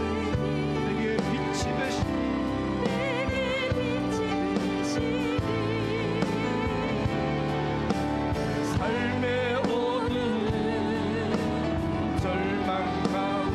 내게 빛이 되시니 삶의 어두운 절망 가운데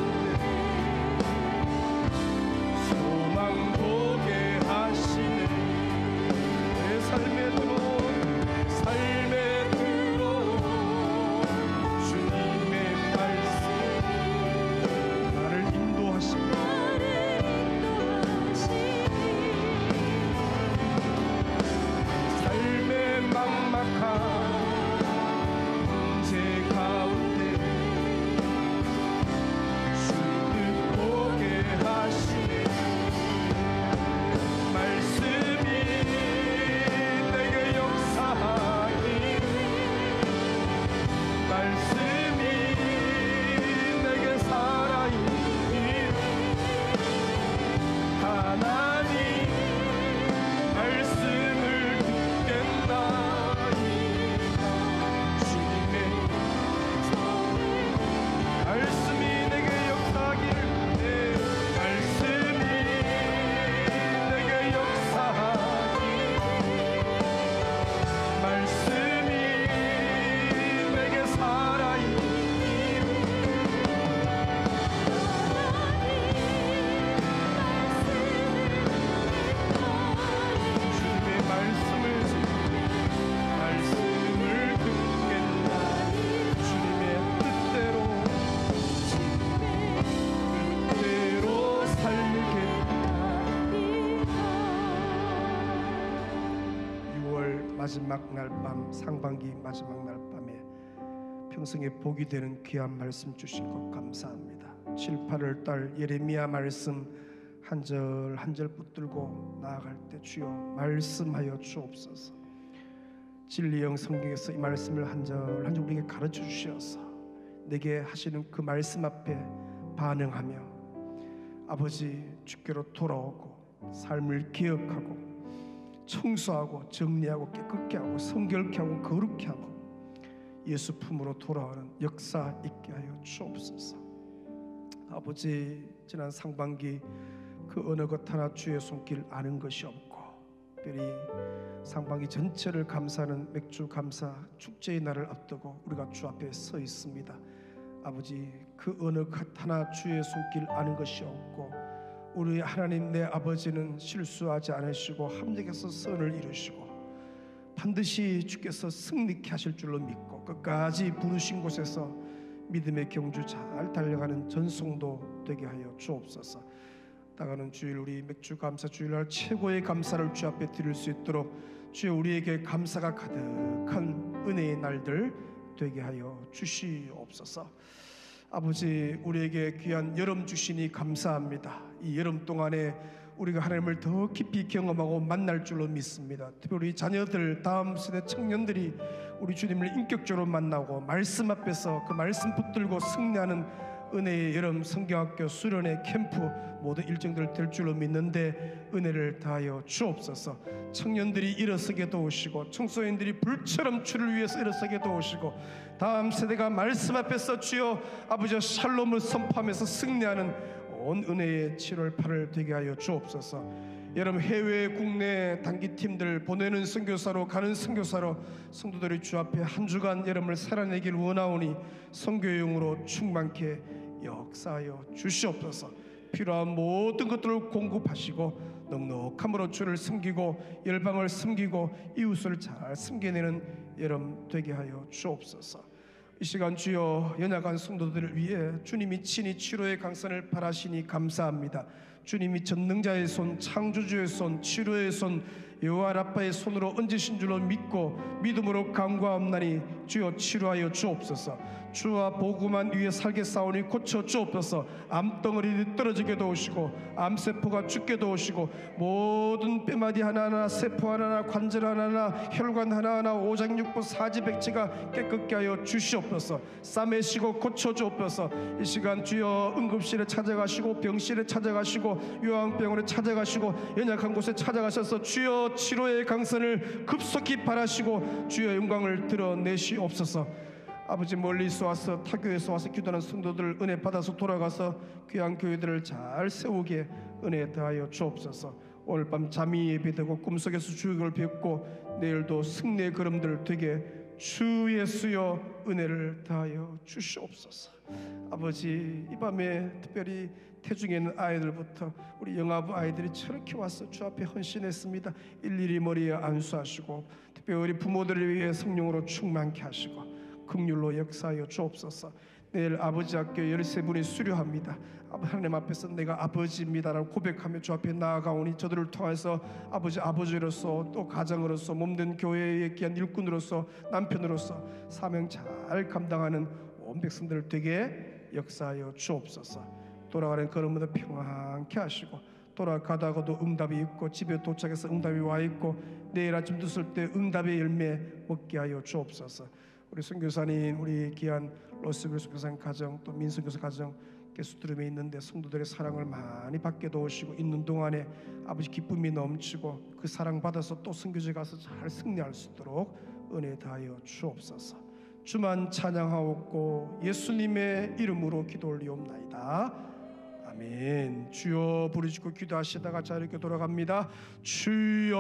마지막 날 밤, 상반기 마지막 날 밤에 평생에 복이 되는 귀한 말씀 주신 것 감사합니다. 7, 8월 달 예레미야 말씀 한 절 한 절 붙들고 나아갈 때 주여 말씀하여 주옵소서. 진리형 성경에서 이 말씀을 한 절 한 절 우리에게 가르쳐 주셔서 내게 하시는 그 말씀 앞에 반응하며 아버지 주께로 돌아오고 삶을 기억하고 청소하고 정리하고 깨끗게 하고 성결케 하고 거룩게 하고 예수 품으로 돌아오는 역사 있게 하여 주옵소서. 아버지 지난 상반기 그 어느 것 하나 주의 손길 아는 것이 없고 특별히 상반기 전체를 감사하는 맥주 감사 축제의 날을 앞두고 우리가 주 앞에 서 있습니다. 아버지 그 어느 것 하나 주의 손길 아는 것이 없고 우리 하나님 내 아버지는 실수하지 않으시고 합력해서 선을 이루시고 반드시 주께서 승리케 하실 줄로 믿고 끝까지 부르신 곳에서 믿음의 경주 잘 달려가는 전송도 되게 하여 주옵소서. 나가는 주일 우리 맥주 감사 주일날 최고의 감사를 주 앞에 드릴 수 있도록 주여 우리에게 감사가 가득한 은혜의 날들 되게 하여 주시옵소서. 아버지 우리에게 귀한 여름 주시니 감사합니다. 이 여름 동안에 우리가 하나님을 더 깊이 경험하고 만날 줄로 믿습니다. 특별히 우리 자녀들 다음 세대 청년들이 우리 주님을 인격적으로 만나고 말씀 앞에서 그 말씀 붙들고 승리하는 은혜의 여름 성경학교 수련회 캠프 모든 일정들 될 줄로 믿는데 은혜를 다하여 주옵소서. 청년들이 일어서게 도우시고 청소년들이 불처럼 주를 위해서 일어서게 도우시고 다음 세대가 말씀 앞에서 주여 아버지 샬롬을 선포하면서 승리하는 온 은혜의 7월 8월 되게 하여 주옵소서. 여러분 해외 국내 단기팀들 보내는 선교사로 가는 선교사로 성도들이 주 앞에 한 주간 여러분을 살아내길 원하오니 선교용으로 충만케 역사하여 주시옵소서. 필요한 모든 것들을 공급하시고 넉넉함으로 주를 섬기고 열방을 섬기고 이웃을 잘 섬겨내는 여러분 되게 하여 주옵소서. 이 시간 주여 연약한 성도들을 위해 주님이 친히 치료의 강선을 바라시니 감사합니다. 주님이 전능자의 손, 창조주의 손, 치료의 손, 여호와 라파의 손으로 얹으신 줄로 믿고 믿음으로 간구하옵나니 주여 치료하여 주옵소서. 주와 보고만 위에 살게 싸우니 고쳐 주옵소서. 암덩어리들이 떨어지게 도우시고 암세포가 죽게 도우시고 모든 뼈마디 하나하나 세포 하나하나 관절 하나하나 혈관 하나하나 오장육부 사지백체가 깨끗게 하여 주시옵소서. 싸매시고 고쳐 주옵소서. 이 시간 주여 응급실에 찾아가시고 병실에 찾아가시고 요양병원에 찾아가시고 연약한 곳에 찾아가셔서 주여 치료의 강선을 급속히 바라시고 주여 영광을 드러내시옵소서. 아버지 멀리서 와서 타교에서 와서 기도하는 성도들 은혜 받아서 돌아가서 귀한 교회들을 잘 세우게 은혜 더하여 주옵소서. 오늘 밤 잠이 예배되고 꿈속에서 주역을 뵙고 내일도 승리의 걸음들 되게 주 예수여 은혜를 더하여 주시옵소서. 아버지 이 밤에 특별히 태중에 있는 아이들부터 우리 영아부 아이들이 저렇게 와서 주 앞에 헌신했습니다. 일일이 머리에 안수하시고 특별히 우리 부모들을 위해 성령으로 충만케 하시고 긍휼로 역사하여 주옵소서. 내일 아버지 학교 13분이 수료합니다. 하나님 앞에서 내가 아버지입니다라고 고백하며 주 앞에 나아가오니 저들을 통해서 아버지로서 또 가정으로서 몸된 교회의 귀한 일꾼으로서 남편으로서 사명 잘 감당하는 온 백성들 되게 역사하여 주옵소서. 돌아가는 걸음마다 평안케 하시고 돌아가다가도 응답이 있고 집에 도착해서 응답이 와 있고 내일 아침 드실 때 응답의 열매 먹게 하여 주옵소서. 우리 선교사님 우리 귀한 로스벨 선교사님 가정 또 민선교사 가정 게스트룸에 있는데 성도들의 사랑을 많이 받게 도우시고 있는 동안에 아버지 기쁨이 넘치고 그 사랑 받아서 또 선교지에 가서 잘 승리할 수 있도록 은혜 다하여 주옵소서. 주만 찬양하옵고 예수님의 이름으로 기도 올리옵나이다. 아멘. 주여 부르짖고 기도하시다가 자리에 돌아갑니다. 주여